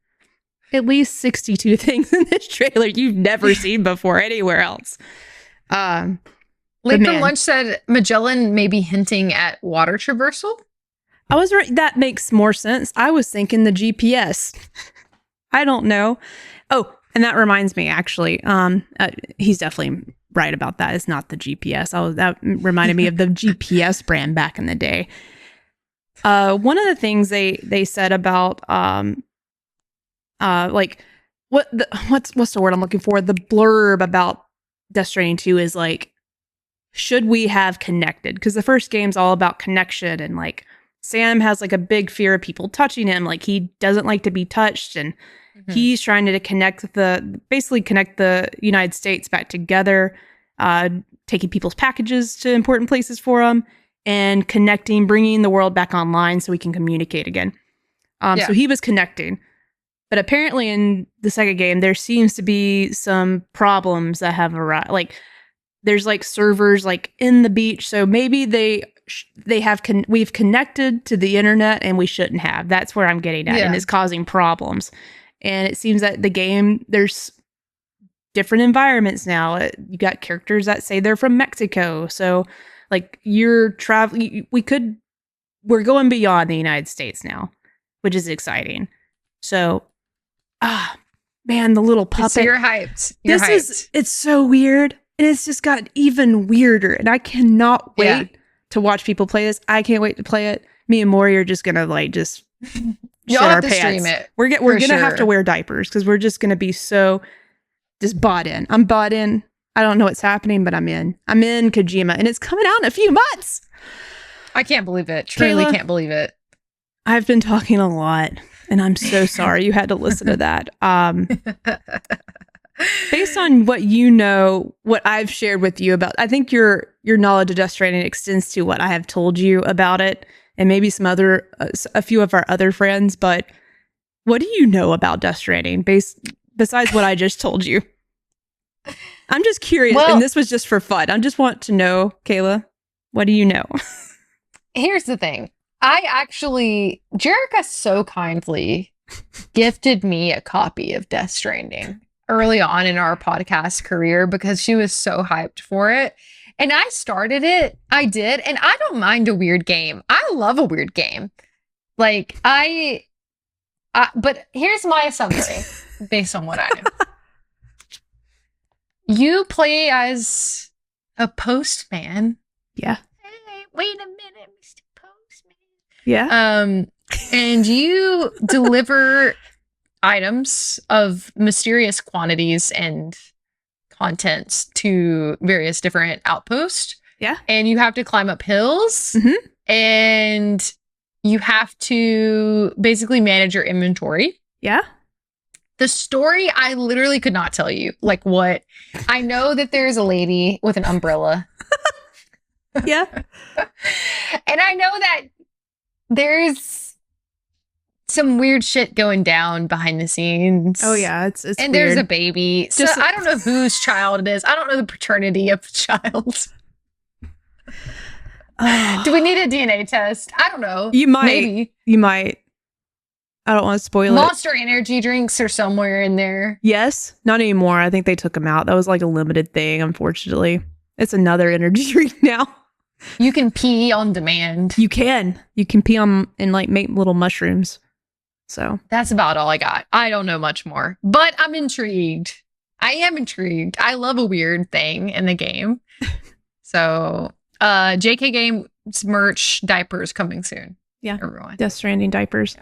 at least 62 things in this trailer you've never seen before anywhere else. Late from Lunch said Magellan may be hinting at water traversal. I was right. That makes more sense. I was thinking the GPS. I don't know. Oh, and that reminds me, actually, he's definitely right about that. It's not the GPS. That reminded me of the GPS brand back in the day. One of the things they said about what's the word I'm looking for? The blurb about Death Stranding 2 is like, should we have connected? Because the first game's all about connection, and like Sam has like a big fear of people touching him. Like he doesn't like to be touched, and he's trying to connect the United States back together, taking people's packages to important places for them, and bringing the world back online so we can communicate again. So he was connecting. But apparently in the second game, there seems to be some problems that have arisen. Like there's like servers like in the beach. So maybe we've connected to the internet and we shouldn't have. That's where I'm getting at, and it's causing problems. And it seems that the game, there's different environments now. You got characters that say they're from Mexico. So like you're traveling, we're going beyond the United States now, which is exciting. So, man, the little puppet. So you're hyped. It's so weird. And it's just gotten even weirder. And I cannot wait to watch people play this. I can't wait to play it. Me and Maury are just going to like just shit our pants. Stream it. We're going to have to wear diapers because we're just going to be so just bought in. I'm bought in. I don't know what's happening, but I'm in. I'm in Kojima, and it's coming out in a few months. I can't believe it. Truly Kayla, can't believe it. I've been talking a lot, and I'm so sorry you had to listen to that. Based on what you know, what I've shared with you about, I think your knowledge of Death Stranding extends to what I have told you about it, and maybe a few of our other friends. But what do you know about Death Stranding besides what I just told you? I'm just curious, and this was just for fun. I just want to know, Kayla, what do you know? Here's the thing. Jerica so kindly gifted me a copy of Death Stranding early on in our podcast career because she was so hyped for it. And I started it. I did. And I don't mind a weird game. I love a weird game. Like but here's my summary based on what I know. You play as a postman. Yeah. Hey, wait a minute, Mr. Postman. Yeah. And you deliver items of mysterious quantities and contents to various different outposts. Yeah. And you have to climb up hills. Mm-hmm. And you have to basically manage your inventory. Yeah. The story, I literally could not tell you. Like what? I know that there's a lady with an umbrella. Yeah. And I know that there's some weird shit going down behind the sines. Oh yeah, it's and weird. There's a baby. So I don't know whose child it is. I don't know the paternity of the child. Do we need a DNA test? I don't know. You might. Maybe. You might. I don't want to spoil it. Monster energy drinks are somewhere in there. Yes. Not anymore. I think they took them out. That was like a limited thing, unfortunately. It's another energy drink now. You can pee on demand. You can. You can pee on and like make little mushrooms. So that's about all I got. I don't know much more, but I'm intrigued. I am intrigued. I love a weird thing in the game. So, JK Games merch diapers coming soon. Yeah. Everyone. Death Stranding diapers.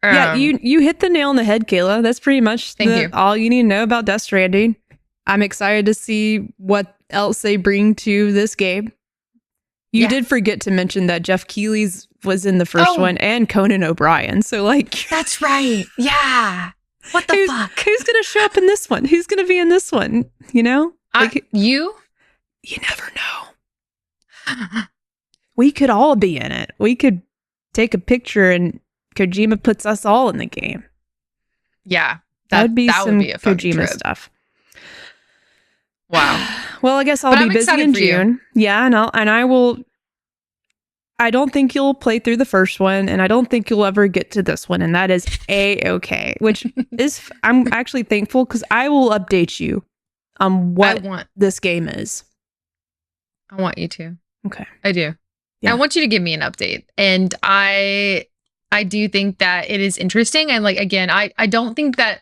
Yeah, you hit the nail on the head, Kayla. That's pretty much all you need to know about Death Stranding. I'm excited to see what else they bring to this game. You did forget to mention that Jeff Keighley's was in the first one and Conan O'Brien. So like that's right. Yeah. What the fuck? Who's gonna show up in this one? Who's gonna be in this one? You know? Like, you never know. We could all be in it. We could take a picture and Kojima puts us all in the game. Yeah. That would be some a fun Kojima trip. stuff. Wow. Well, I guess I'll be busy in June. Yeah, and I will. I don't think you'll play through the first one, and I don't think you'll ever get to this one, and that is A-okay. Which is, I'm actually thankful because I will update you on what this game is. I want you to. Okay. I do. Yeah. I want you to give me an update, and I do think that it is interesting, and like again, I don't think that.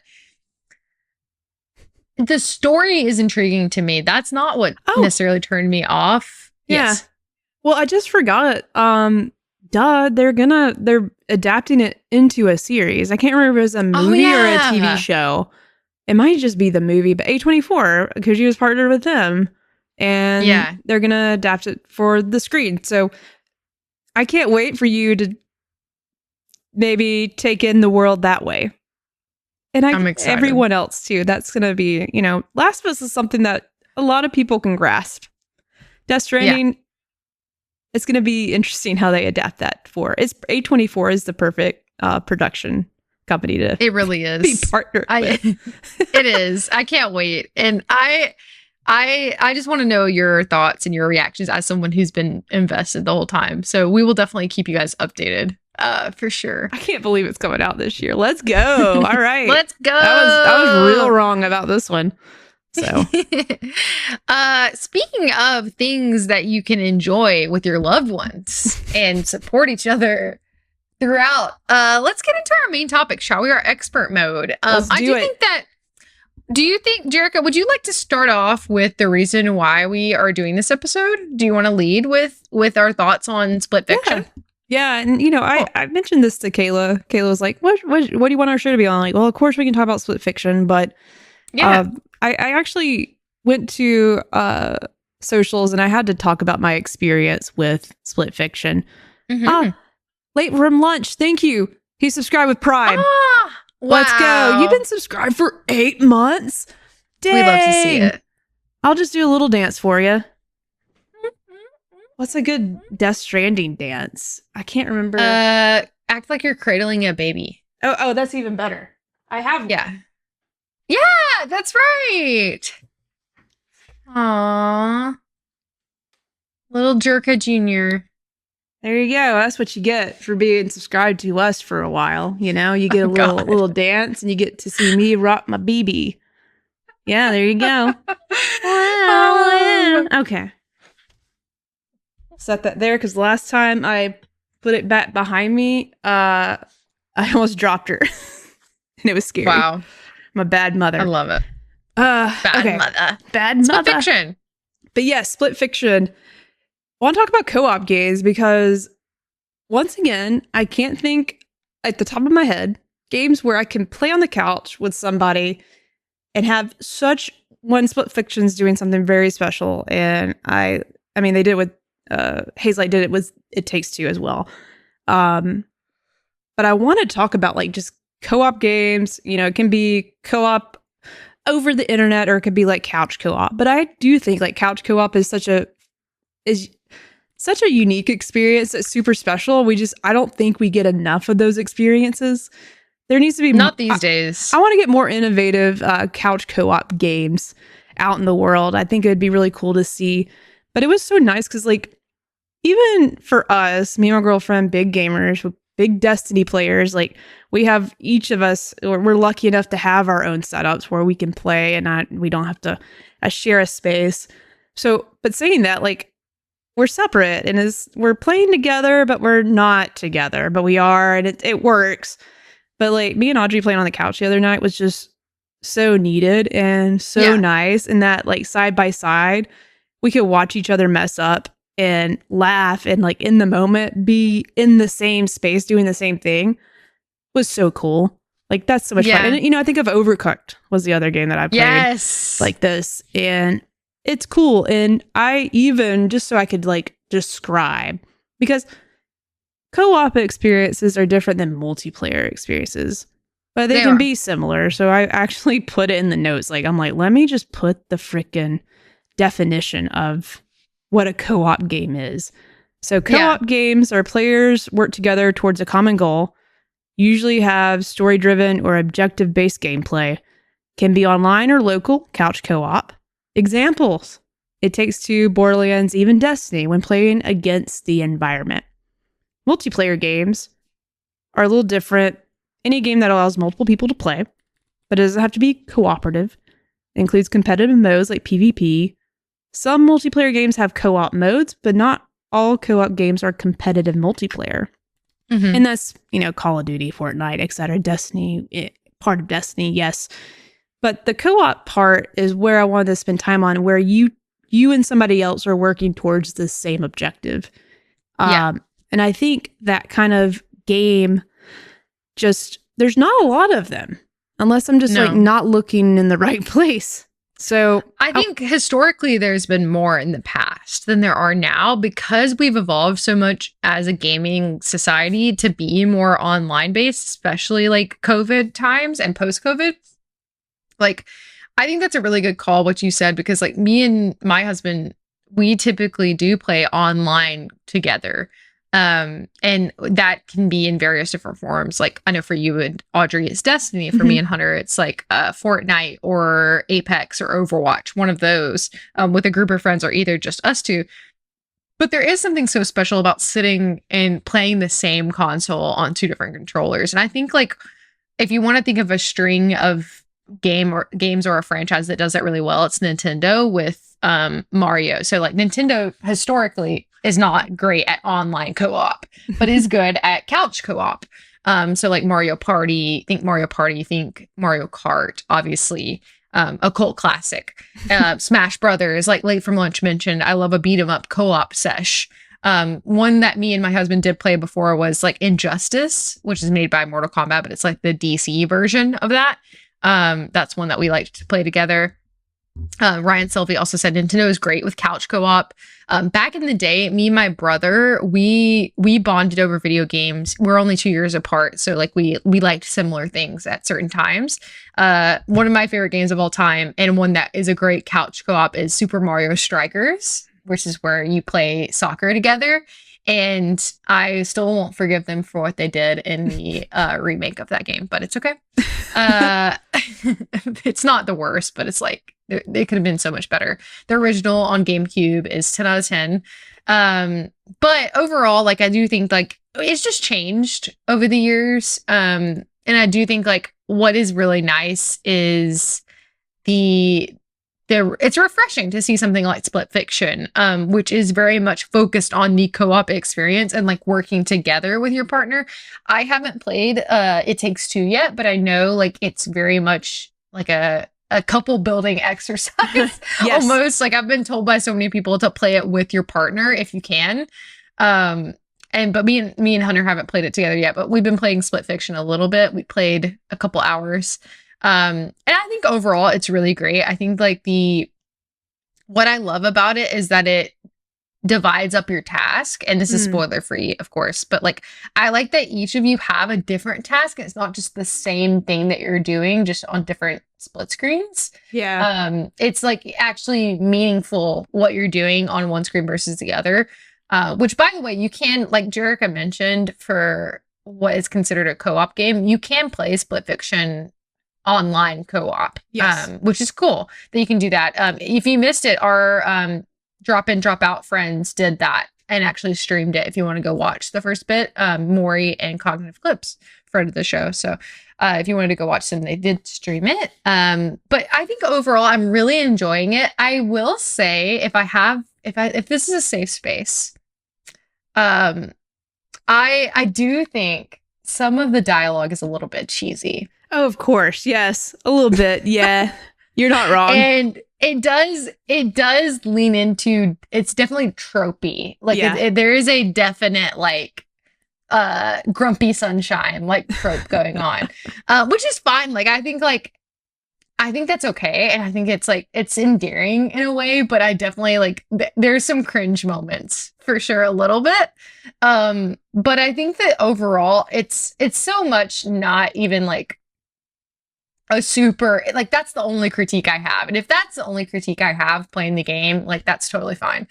The story is intriguing to me. That's not what necessarily turned me off. Yeah. Yes. Well, I just forgot. They're adapting it into a series. I can't remember if it was a movie or a TV show. It might just be the movie, but A24, because she was partnered with them. And they're gonna adapt it for the screen. So I can't wait for you to maybe take in the world that way. And I'm excited. Everyone else too. That's going to be, Last of Us is something that a lot of people can grasp. Death Stranding, it's going to be interesting how they adapt that for. It's A24 is the perfect production company to. It really is. Be partnered with. It is. I can't wait, and I just want to know your thoughts and your reactions as someone who's been invested the whole time. So we will definitely keep you guys updated. For sure. I can't believe it's coming out this year. Let's go. All right. Let's go. I was real wrong about this one. So speaking of things that you can enjoy with your loved ones and support each other throughout, let's get into our main topic, shall we? Our expert mode. Do you think, Jerica, would you like to start off with the reason why we are doing this episode? Do you want to lead with our thoughts on Split Fiction? Yeah, and I mentioned this to Kayla. Kayla was like, "What do you want our show to be on?" Like, well, of course we can talk about Split Fiction, but I actually went to socials and I had to talk about my experience with Split Fiction. Mm-hmm. Late from lunch, thank you. He subscribed with Prime. Wow. Let's go. You've been subscribed for 8 months. Dang. We'd love to see it. I'll just do a little dance for you. What's a good Death Stranding dance? I can't remember. Act like you're cradling a baby. Oh, that's even better. I have. Yeah, that's right. Aww. Little Jerica Jr. There you go. That's what you get for being subscribed to us for a while. You get a little dance and you get to see me rock my BB. Yeah, there you go. Okay. Set that there because last time I put it back behind me, I almost dropped her. And it was scary. Wow. I'm a bad mother. I love it. Bad mother. Bad mother. Split fiction. But yes, split fiction. I want to talk about co-op games because once again, I can't think at the top of my head games where I can play on the couch with somebody and have such one split fiction's doing something very special. And I mean, they did it with Hazelight did it with It Takes Two as well. But I want to talk about like just co-op games. You know, it can be co-op over the internet or it could be like couch co-op. But I do think like couch co-op is such a unique experience that's super special. I don't think we get enough of those experiences. There needs to be not these days. I want to get more innovative couch co-op games out in the world. I think it would be really cool to see. But it was so nice because like even for us, me and my girlfriend, big gamers, big Destiny players, like we have each of us, we're lucky enough to have our own setups where we can play and we don't have to share a space. So, but saying that, like we're separate and we're playing together, but we're not together, but we are, and it works. But like me and Audrey playing on the couch the other night was just so needed and so nice. And that like side by side, we could watch each other mess up and laugh and like in the moment be in the same space doing the same thing was so cool. Like that's so much fun. And you know, I think of Overcooked was the other game that I played like this, and it's cool. And I even just so I could like describe, because co-op experiences are different than multiplayer experiences, but they can be similar. So I actually put it in the notes. Like I'm like, let me just put the freaking definition of what a co-op game is. So co-op games are players work together towards a common goal, usually have story-driven or objective-based gameplay, can be online or local, couch co-op. Examples: It Takes Two, Borderlands, even Destiny when playing against the environment. Multiplayer games are a little different. Any game that allows multiple people to play, but it doesn't have to be cooperative. It includes competitive modes like PvP. Some multiplayer games have co-op modes, but not all co-op games are competitive multiplayer. Mm-hmm. And that's, you know, Call of Duty, Fortnite, etc. Destiny, part of Destiny, yes. But the co-op part is where I wanted to spend time on, where you and somebody else are working towards the same objective. And I think that kind of game, just, there's not a lot of them, unless I'm just like not looking in the right place. So I think historically there's been more in the past than there are now, because we've evolved so much as a gaming society to be more online based, especially like COVID times and post COVID. Like, I think that's a really good call, what you said, because like me and my husband, we typically do play online together. And that can be in various different forms. Like I know for you and Audrey, it's Destiny. For me and Hunter, it's like Fortnite or Apex or Overwatch, one of those, with a group of friends or either just us two. But there is something so special about sitting and playing the same console on two different controllers. And I think like if you want to think of a string of games or a franchise that does that really well, it's Nintendo with Mario. So like Nintendo historically is not great at online co-op, but is good at couch co-op. So like Mario Party, think Mario Kart, obviously, a cult classic. Smash Brothers, like Late from Lunch mentioned, I love a beat 'em up co-op sesh. One that me and my husband did play before was like Injustice, which is made by Mortal Kombat, but it's like the DC version of that. That's one that we like to play together. Ryan Sylvie also said Nintendo is great with couch co-op. Back in the day, me and my brother, we bonded over video games. We're only 2 years apart, so like we liked similar things at certain times. One of my favorite games of all time, and one that is a great couch co-op, is Super Mario Strikers, which is where you play soccer together. And I still won't forgive them for what they did in the remake of that game, but it's okay. It's not the worst, but it's like they could have been so much better. The original on GameCube is 10 out of 10. But overall, like I do think like it's just changed over the years. And I do think like what is really nice is the it's refreshing to see something like Split Fiction, which is very much focused on the co-op experience and like working together with your partner. I haven't played It Takes Two yet, but I know like it's very much like a couple building exercise. Yes. Almost like I've been told by so many people to play it with your partner if you can. But me and Hunter haven't played it together yet, but we've been playing Split Fiction a little bit. We played a couple hours. And I think overall it's really great. I think like what I love about it is that it divides up your task, and this is spoiler free, of course, but like I like that each of you have a different task. It's not just the same thing that you're doing, just on different split screens. Yeah. It's like actually meaningful what you're doing on one screen versus the other. Which, by the way, you can, like Jerica mentioned, for what is considered a co-op game, you can play Split Fiction online co-op, Yes. Which is cool that you can do that. If you missed it, our drop in, drop out friends did that and actually streamed it. If you want to go watch the first bit, Maury and Cognitive Clips, friend of the show. So if you wanted to go watch them, they did stream it. But I think overall, I'm really enjoying it. I will say, if this is a safe space, I do think some of the dialogue is a little bit cheesy. Oh, of course. Yes. A little bit. Yeah. You're not wrong. And it does lean into, it's definitely tropey. Like there is a definite like grumpy sunshine like trope going on. Which is fine. Like I think that's okay, and I think it's like it's endearing in a way, but I definitely like there's some cringe moments for sure, a little bit. But I think that overall it's so much not even like a super, like that's the only critique I have. And if that's the only critique I have playing the game, like that's totally fine.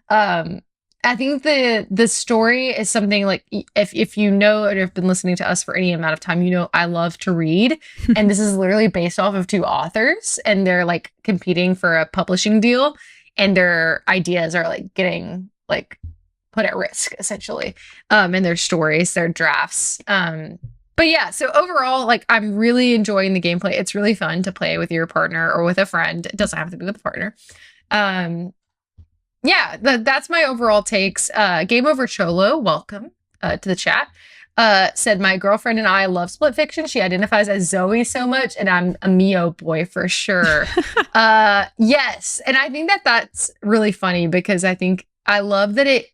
I think the story is something like, if you know or have been listening to us for any amount of time, you know I love to read. And this is literally based off of two authors, and they're like competing for a publishing deal, and their ideas are like getting like put at risk essentially. And their stories, their drafts. But yeah, so overall, like I'm really enjoying the gameplay. It's really fun to play with your partner or with a friend. It doesn't have to be with a partner. Yeah, that's my overall takes. Game Over Cholo, welcome to the chat. Said, my girlfriend and I love Split Fiction. She identifies as Zoe so much, and I'm a Mio boy for sure. Yes, and I think that's really funny because I love that it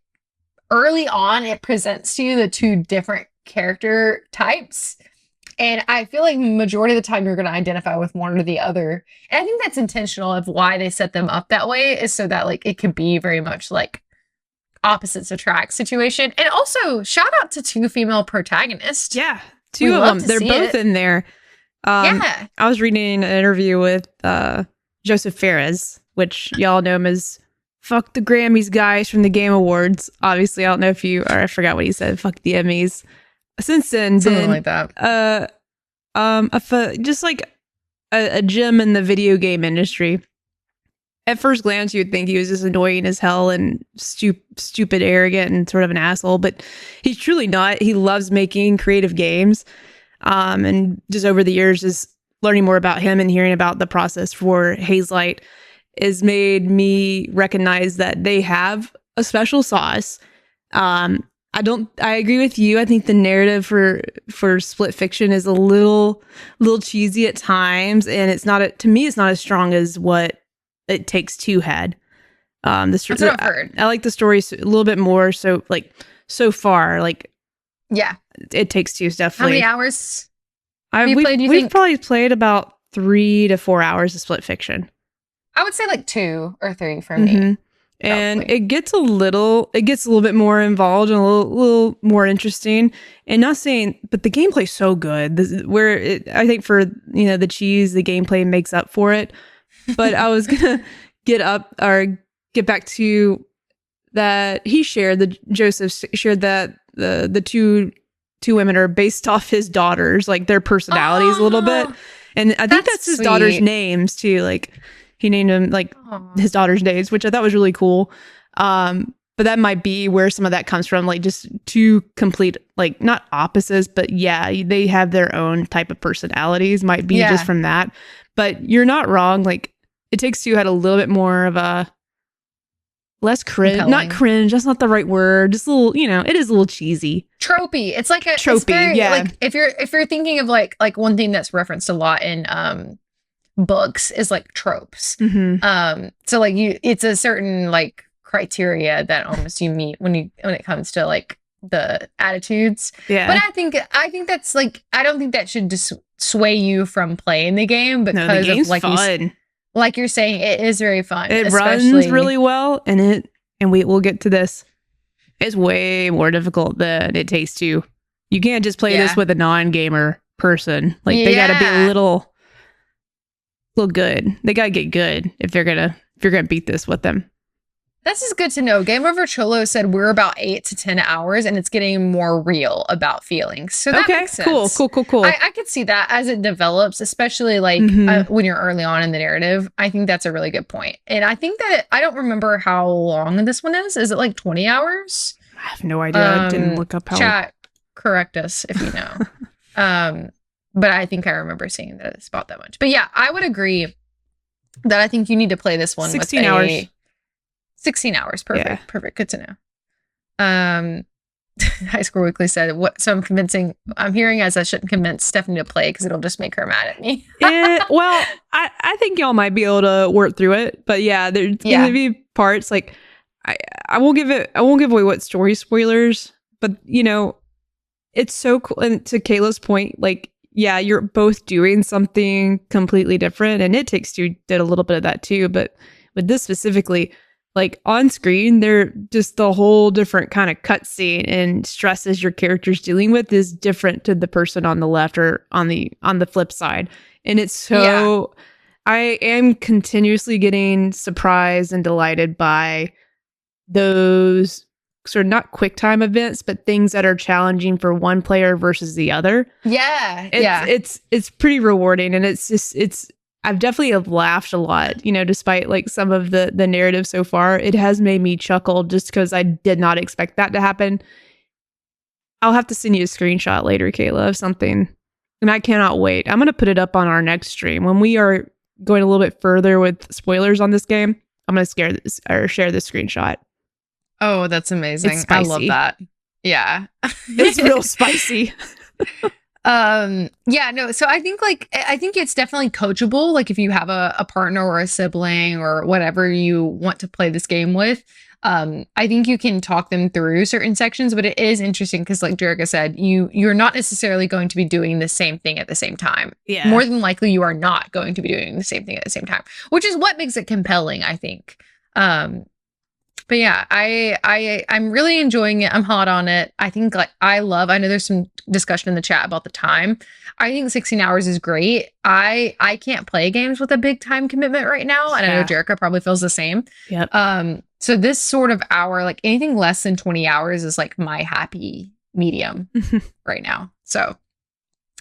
early on it presents to you the two different character types, and I feel like majority of the time you're going to identify with one or the other, and I think that's intentional of why they set them up that way, is so that like it could be very much like opposites attract situation. And also shout out to two female protagonists. Yeah, two of them, they're both in there. Yeah, I was reading an interview with Joseph Fares, which y'all know him as fuck the Grammys guys from the Game Awards. Obviously, I don't know if I forgot what he said, fuck the Emmys. Since then, something like that. Just like a gem in the video game industry. At first glance, you'd think he was just annoying as hell and stupid, arrogant, and sort of an asshole, but he's truly not. He loves making creative games. And just over the years, just learning more about him and hearing about the process for Hazelight has made me recognize that they have a special sauce. I agree with you. I think the narrative for Split Fiction is a little cheesy at times, and to me, it's not as strong as what It Takes Two had. That's what I've heard. I like the story a little bit more. So like so far, like yeah, It Takes Two is definitely. How many hours we've probably played about 3 to 4 hours of Split Fiction. I would say like 2 or 3 for me. And it gets a little bit more involved and a little more interesting. And not saying, but the gameplay's so good. I think for the cheese, the gameplay makes up for it. But I was gonna get back to that. Joseph shared that the two women are based off his daughters, like their personalities a little bit. And I think that's his daughters' names too. Like he named them like his daughter's names, which I thought was really cool. But that might be where some of that comes from, like just two complete, like not opposites, but yeah, they have their own type of personalities, might be just from that. But you're not wrong. Like It Takes Two had a little bit more of a less cringe. Compelling. Not cringe. That's not the right word. Just a little, it is a little cheesy. Tropey. It's like a tropey. It's very, yeah. Like if you're thinking of like one thing that's referenced a lot in books is like tropes. Mm-hmm. So like it's a certain like criteria that almost you meet when it comes to like the attitudes. Yeah. But I think that's like, I don't think that should sway you from playing the game because the game's of like fun. Like you're saying, it is very fun. It runs really well, and we'll get to this. It's way more difficult than It Takes Two. You can't just play this with a non-gamer person. Like they got to be a little good. They got to get good if you're gonna beat this with them. This is good to know. Game Over Cholo said we're about 8 to 10 hours, and it's getting more real about feelings. So that makes sense. Cool. I could see that as it develops, especially like when you're early on in the narrative. I think that's a really good point. And I think that I don't remember how long this one is. Is it like 20 hours? I have no idea. I didn't look up how. Chat, correct us if you know. But I think I remember seeing that it's about that much. But yeah, I would agree that I think you need to play this one 16 with hours. 16 hours. Perfect. Yeah. Perfect. Good to know. High Score Weekly said, so I'm hearing as I shouldn't convince Stephanie to play because it'll just make her mad at me. Well, I think y'all might be able to work through it, but yeah, there's going to be parts like I won't give away what story spoilers, but it's so cool. And to Kayla's point, like, yeah, you're both doing something completely different, and It Takes Two did a little bit of that too, but with this specifically, like on screen, they're just the whole different kind of cutscene and stresses your character's dealing with is different to the person on the left or on the flip side. And it's so I am continuously getting surprised and delighted by those sort of not quick time events, but things that are challenging for one player versus the other. Yeah. It's pretty rewarding, and I've definitely have laughed a lot, despite like some of the narrative so far. It has made me chuckle just because I did not expect that to happen. I'll have to send you a screenshot later, Kayla, of something. And I cannot wait. I'm going to put it up on our next stream. When we are going a little bit further with spoilers on this game, I'm going to share this screenshot. Oh, that's amazing. I love that. Yeah. It's real spicy. Yeah, no, so I think it's definitely coachable. Like if you have a partner or a sibling or whatever you want to play this game with, I think you can talk them through certain sections, but it is interesting because like Jerica said, you're not necessarily going to be doing the same thing at the same time. Yeah. More than likely you are not going to be doing the same thing at the same time, which is what makes it compelling, I think. But yeah, I'm really enjoying it. I'm hot on it. I think I know there's some discussion in the chat about the time. I think 16 hours is great. I can't play games with a big time commitment right now. And I know Jerica probably feels the same. Yep. So this sort of hour, like anything less than 20 hours is like my happy medium right now. So,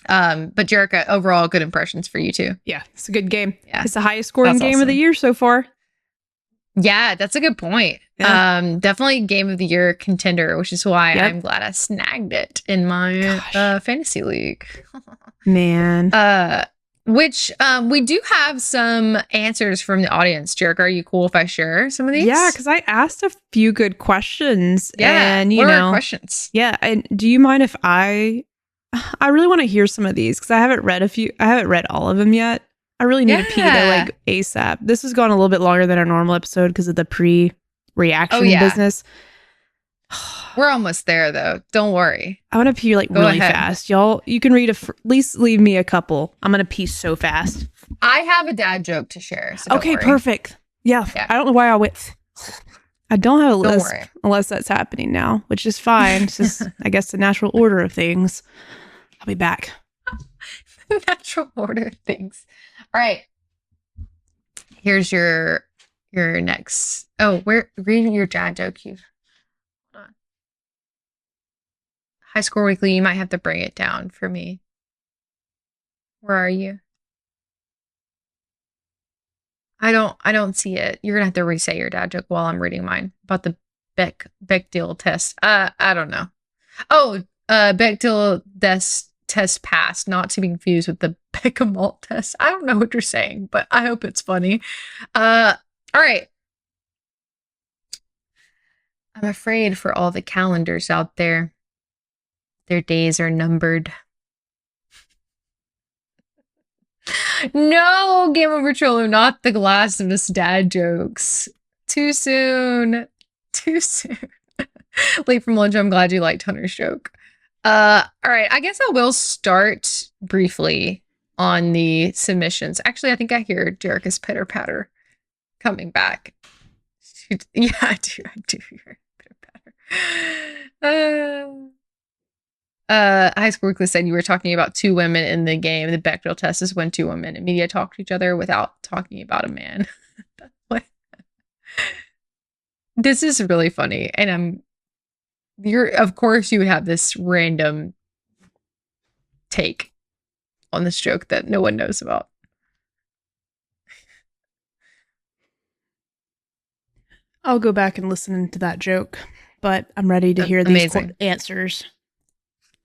but Jerica, overall good impressions for you too. Yeah, it's a good game. Yeah. It's the highest scoring game of the year so far. Yeah, that's a good point. Yeah. Definitely game of the year contender, which is why I'm glad I snagged it in my fantasy league. Man. Which we do have some answers from the audience. Jerica, are you cool if I share some of these? Yeah, because I asked a few good questions. Yeah, and what are questions? Yeah, and do you mind if I really want to hear some of these because I haven't read all of them yet. I really need to pee though, like ASAP. This has gone a little bit longer than our normal episode because of the pre-reaction business. We're almost there though. Don't worry. I want to pee like really fast. Y'all, you can read at least leave me a couple. I'm going to pee so fast. I have a dad joke to share. So okay, perfect. Yeah. I don't know why I don't have a list unless that's happening now, which is fine. It's just, I guess, the natural order of things. I'll be back. Natural order of things. All right. Here's your next. Oh, read your dad joke. Hold on. High Score Weekly, you might have to bring it down for me. Where are you? I don't see it. You're gonna have to re-say your dad joke while I'm reading mine about the Bechdel test. I don't know. Oh, Bechdel test passed, not to be confused with the Bechamel test. I don't know what you're saying, but I hope it's funny. All right. I'm afraid for all the calendars out there. Their days are numbered. No, Game Over Trollo, not the Glass of Us dad jokes. Too soon. Too soon. Late from lunch, I'm glad you liked Hunter's joke. All right, I guess I will start briefly on the submissions. Actually, I think I hear Jerica's pitter patter coming back. Yeah, I do hear pitter patter. High School Weekly said you were talking about two women in the game. The Bechdel test is when two women in media talk to each other without talking about a man. What? This is really funny, and of course you would have this random take on this joke that no one knows about. I'll go back and listen to that joke, but I'm ready to hear these answers.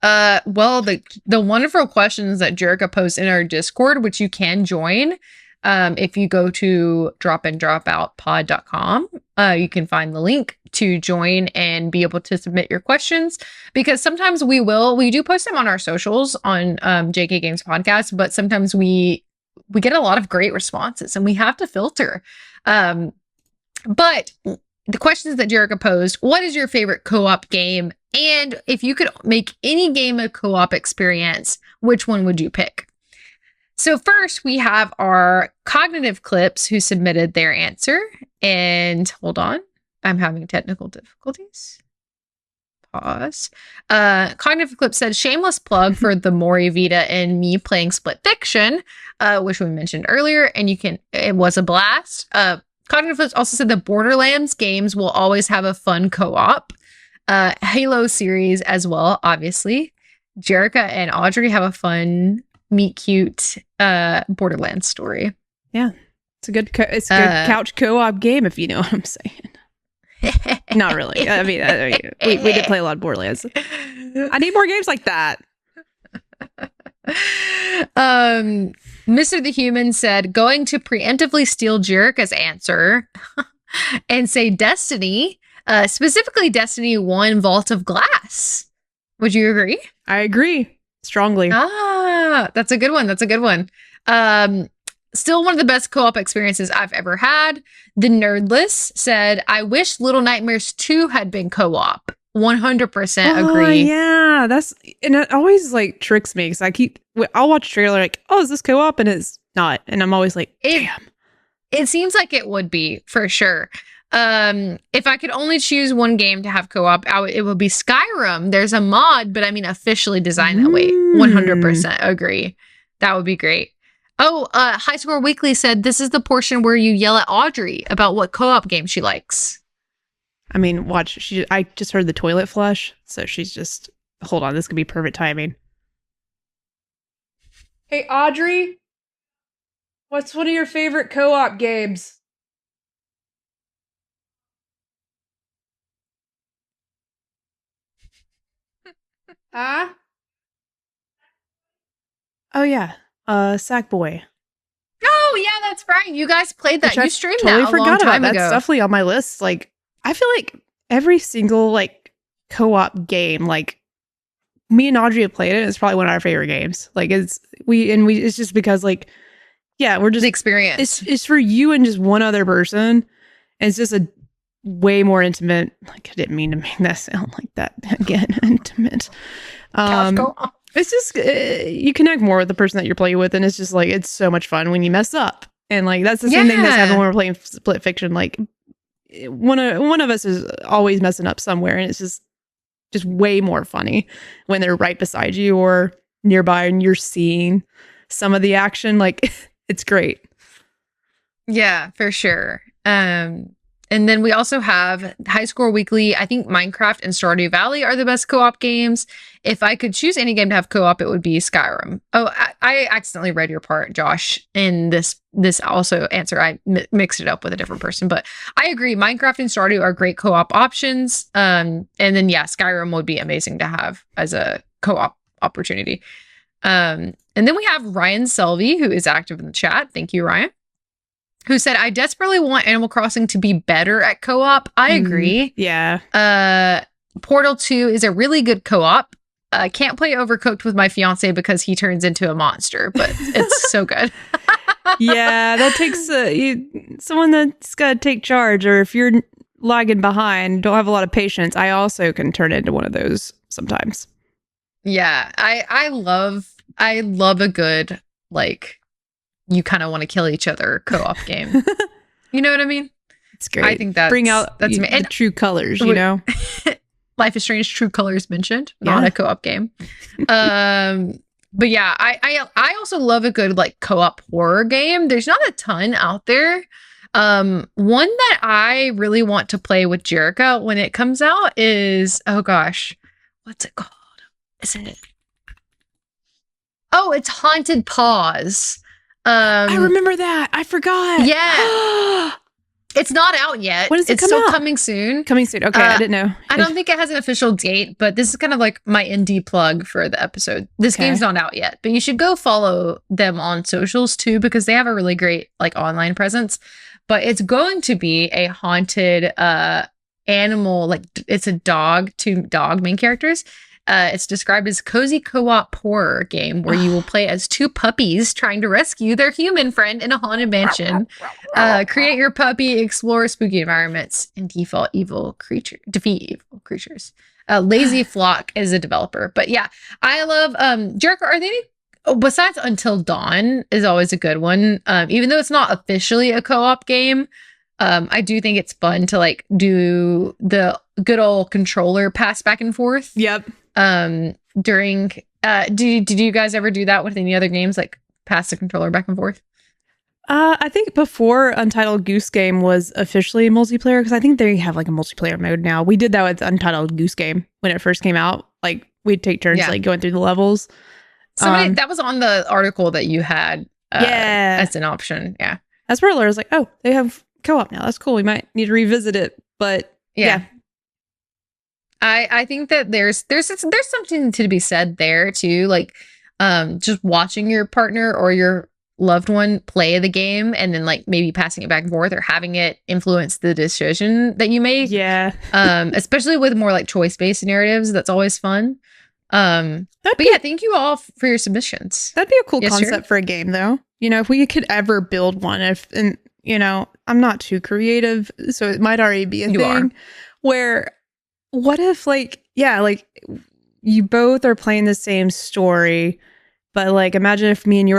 Well, the wonderful questions that Jerica posts in our Discord, which you can join, if you go to dropindropoutpod.com, you can find the link to join and be able to submit your questions, because sometimes we do post them on our socials on JK Games Podcast, but sometimes we get a lot of great responses and we have to filter. But the questions that Jerica posed: what is your favorite co-op game? And if you could make any game a co-op experience, which one would you pick? So first, we have our Cognitive Clips who submitted their answer. And hold on, I'm having technical difficulties. Pause. Cognitive Clips said, shameless plug for the Mori Vita and me playing Split Fiction, which we mentioned earlier. And it was a blast. Cognitive Clips also said the Borderlands games will always have a fun co-op. Halo series as well, obviously. Jerica and Audrey have a fun meet cute Borderlands story. Yeah, it's a good couch co-op game, if you know what I'm saying. Not really. I mean, we did play a lot of Borderlands. I need more games like that. Mr. the Human said, going to preemptively steal Jerica's answer and say Destiny, specifically Destiny 1 Vault of Glass. Would you agree? I agree strongly. That's a good one. That's a good one. Still one of the best co-op experiences I've ever had. The Nerdless said, I wish Little Nightmares 2 had been co-op. 100% agree. Yeah, and it always like tricks me because I'll watch a trailer like, oh, is this co-op? And it's not. And I'm always like, damn. It seems like it would be for sure. If I could only choose one game to have co-op, it would be Skyrim. There's a mod, but I mean officially designed that way. 100% agree. That would be great. Oh, High Score Weekly said this is the portion where you yell at Audrey about what co-op game she likes. I mean, watch. I just heard the toilet flush, so she's just, hold on, this could be perfect timing. Hey, Audrey, what's one of your favorite co-op games? Huh? Oh, yeah. Sackboy. Oh, yeah, that's right. You guys played that. You streamed totally that a long time ago. That's definitely on my list. Like, I feel like every single like co-op game, like me and Audrey have played it. It's probably one of our favorite games. Like it's just because like, yeah, we're just the experience. It's for you and just one other person. And it's just a way more intimate. Like I didn't mean to make that sound like that again. Intimate. It's just you connect more with the person that you're playing with, and it's just like it's so much fun when you mess up. And like that's the same thing that's happened when we're playing Split Fiction. Like one of us is always messing up somewhere, and it's just way more funny when they're right beside you or nearby and you're seeing some of the action. Like it's great. Yeah, for sure. And then we also have High Score Weekly. I think Minecraft and Stardew Valley are the best co-op games. If I could choose any game to have co-op, it would be Skyrim. Oh, I accidentally read your part, Josh, in this also answer. I mixed it up with a different person, but I agree. Minecraft and Stardew are great co-op options. And then, yeah, Skyrim would be amazing to have as a co-op opportunity. And then we have Ryan Selvey, who is active in the chat. Thank you, Ryan. Who said, I desperately want Animal Crossing to be better at co-op. I agree. Yeah. Portal 2 is a really good co-op. Can't play Overcooked with my fiance because he turns into a monster, but it's so good. Yeah, that takes someone that's got to take charge, or if you're lagging behind, don't have a lot of patience, I also can turn into one of those sometimes. Yeah, I love a good, like, you kind of want to kill each other co-op game. You know what I mean? It's great. I think that's bring out me. The true colors, you know. Life is Strange True Colors mentioned, not a co-op game. But yeah, I also love a good like co-op horror game. There's not a ton out there. One that I really want to play with Jerica when it comes out is, oh gosh, what's it called? Is it? Oh, it's Haunted Paws. I remember that. I forgot. Yeah. It's not out yet. When does it it's come still out? coming soon. Coming soon. Okay, I didn't know. I don't think it has an official date, but this is kind of like my indie plug for the episode. This game's not out yet, but you should go follow them on socials too, because they have a really great like online presence. But it's going to be a haunted animal, like it's a dog, 2 dog main characters. It's described as cozy co-op horror game where you will play as 2 puppies trying to rescue their human friend in a haunted mansion. Create your puppy, explore spooky environments, and defeat evil creatures. Lazy Flock is a developer. But yeah, I love Jerica. Are they besides Until Dawn is always a good one. Even though it's not officially a co-op game, I do think it's fun to like do the good old controller pass back and forth. Yep. During did you guys ever do that with any other games, like pass the controller back and forth? I think before Untitled Goose Game was officially multiplayer, because I think they have like a multiplayer mode now. We did that with Untitled Goose Game when it first came out. Like we'd take turns like going through the levels. Somebody that was on the article that you had as an option. Yeah. That's where I was like, oh, they have co-op now. That's cool. We might need to revisit it. But yeah. I think that there's something to be said there too, like just watching your partner or your loved one play the game and then like maybe passing it back and forth or having it influence the decision that you make. Yeah. Especially with more like choice-based narratives, that's always fun. Yeah, thank you all for your submissions. That'd be a cool concept for a game though. You know, if we could ever build one, and you know, I'm not too creative, so it might already be a thing where what if like you both are playing the same story, but like imagine if me and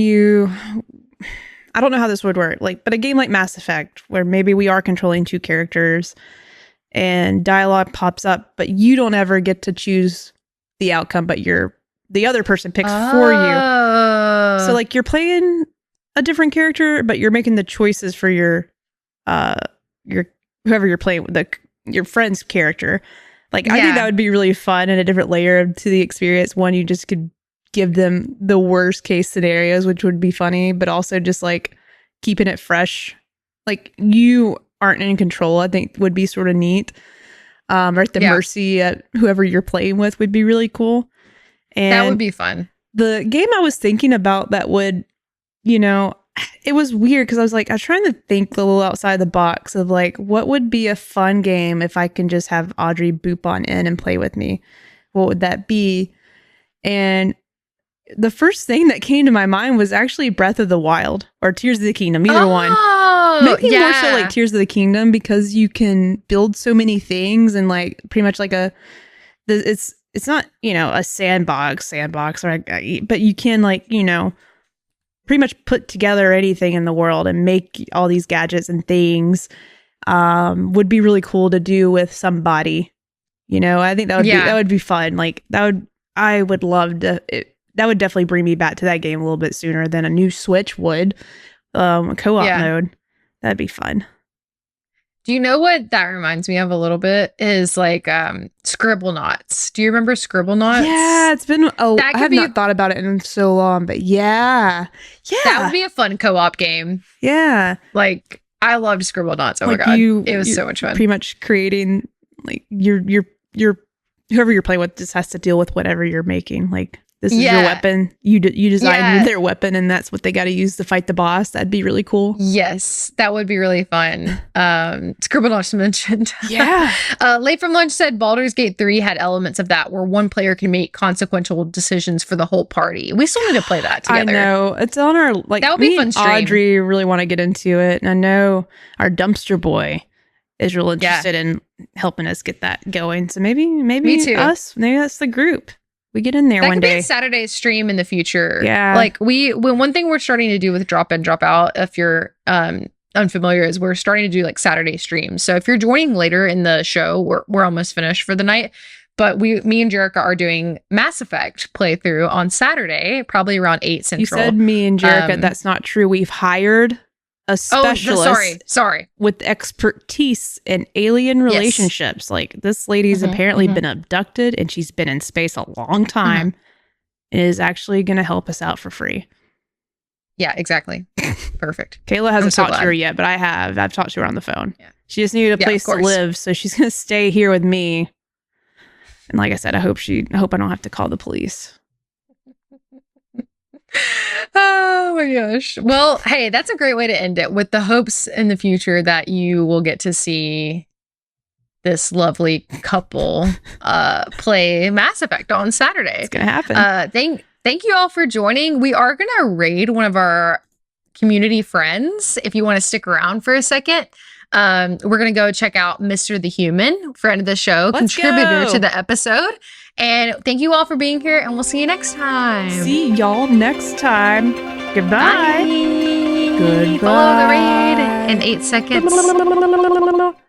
you, I don't know how this would work, like, but a game like Mass Effect where maybe we are controlling 2 characters and dialogue pops up, but you don't ever get to choose the outcome, but the other person picks for you. So like you're playing a different character, but you're making the choices for your whoever you're playing with, your friend's character. Like I think that would be really fun and a different layer to the experience. One, you just could give them the worst case scenarios, which would be funny, but also just like keeping it fresh. Like you aren't in control, I think would be sort of neat. Or at the mercy at whoever you're playing with would be really cool. And that would be fun. The game I was thinking about that would, you know, it was weird because I was trying to think a little outside the box of like, what would be a fun game if I can just have Audrey boop on in and play with me? What would that be? And the first thing that came to my mind was actually Breath of the Wild or Tears of the Kingdom, either one. Maybe more so like Tears of the Kingdom, because you can build so many things and like pretty much like it's not, you know, a sandbox or but you can like, you know, pretty much put together anything in the world and make all these gadgets and things. Would be really cool to do with somebody, you know. I think that would be fun. Like I would love to. That would definitely bring me back to that game a little bit sooner than a new Switch would. Co-op mode, that'd be fun. Do you know what that reminds me of a little bit is like Scribblenauts. Do you remember Scribblenauts? Yeah, it's been I have not thought about it in so long, but yeah. That would be a fun co-op game. Yeah. Like I loved Scribblenauts. Oh like my god. It was so much fun. Pretty much creating like your whoever you're playing with just has to deal with whatever you're making. Like, this is your Yeah. weapon. You design Yeah. their weapon, and that's what they got to use to fight the boss. That'd be really cool. Yes, that would be really fun. Scribblenauts mentioned. Yeah. Late from Lunch said Baldur's Gate 3 had elements of that where one player can make consequential decisions for the whole party. We still need to play that together. I know. It's on our, like, That would be me fun and stream. Audrey really want to get into it. And I know our dumpster boy is real interested in helping us get that going. So maybe Me too. us, maybe that's the group. We get in there That one could be day. a Saturday stream in the future. Yeah. Like one thing we're starting to do with Drop In, Drop Out, if you're unfamiliar, is we're starting to do like Saturday streams. So if you're joining later in the show, we're almost finished for the night. But me and Jerica are doing Mass Effect playthrough on Saturday, probably around 8 Central. You said me and Jerica. That's not true. We've hired a specialist sorry. with expertise in alien relationships. Like, this lady's apparently been abducted, and she's been in space a long time, and is actually going to help us out for free. Yeah, exactly. Perfect. Kayla hasn't so talked to glad. her yet, but I have. I've talked to her on the phone. Yeah. She just needed a Yeah, place of to course. live, so she's going to stay here with me. And like I said, I hope I don't have to call the police. Oh my gosh. Well, hey, that's a great way to end it, with the hopes in the future that you will get to see this lovely couple play Mass Effect on Saturday. It's going to happen. Thank you all for joining. We are going to raid one of our community friends. If you want to stick around for a second, we're going to go check out Mr. the Human, friend of the show, Let's contributor go. to the episode. And thank you all for being here, and we'll see you next time. See y'all next time. Goodbye. Bye. Goodbye. Follow the raid in 8 seconds.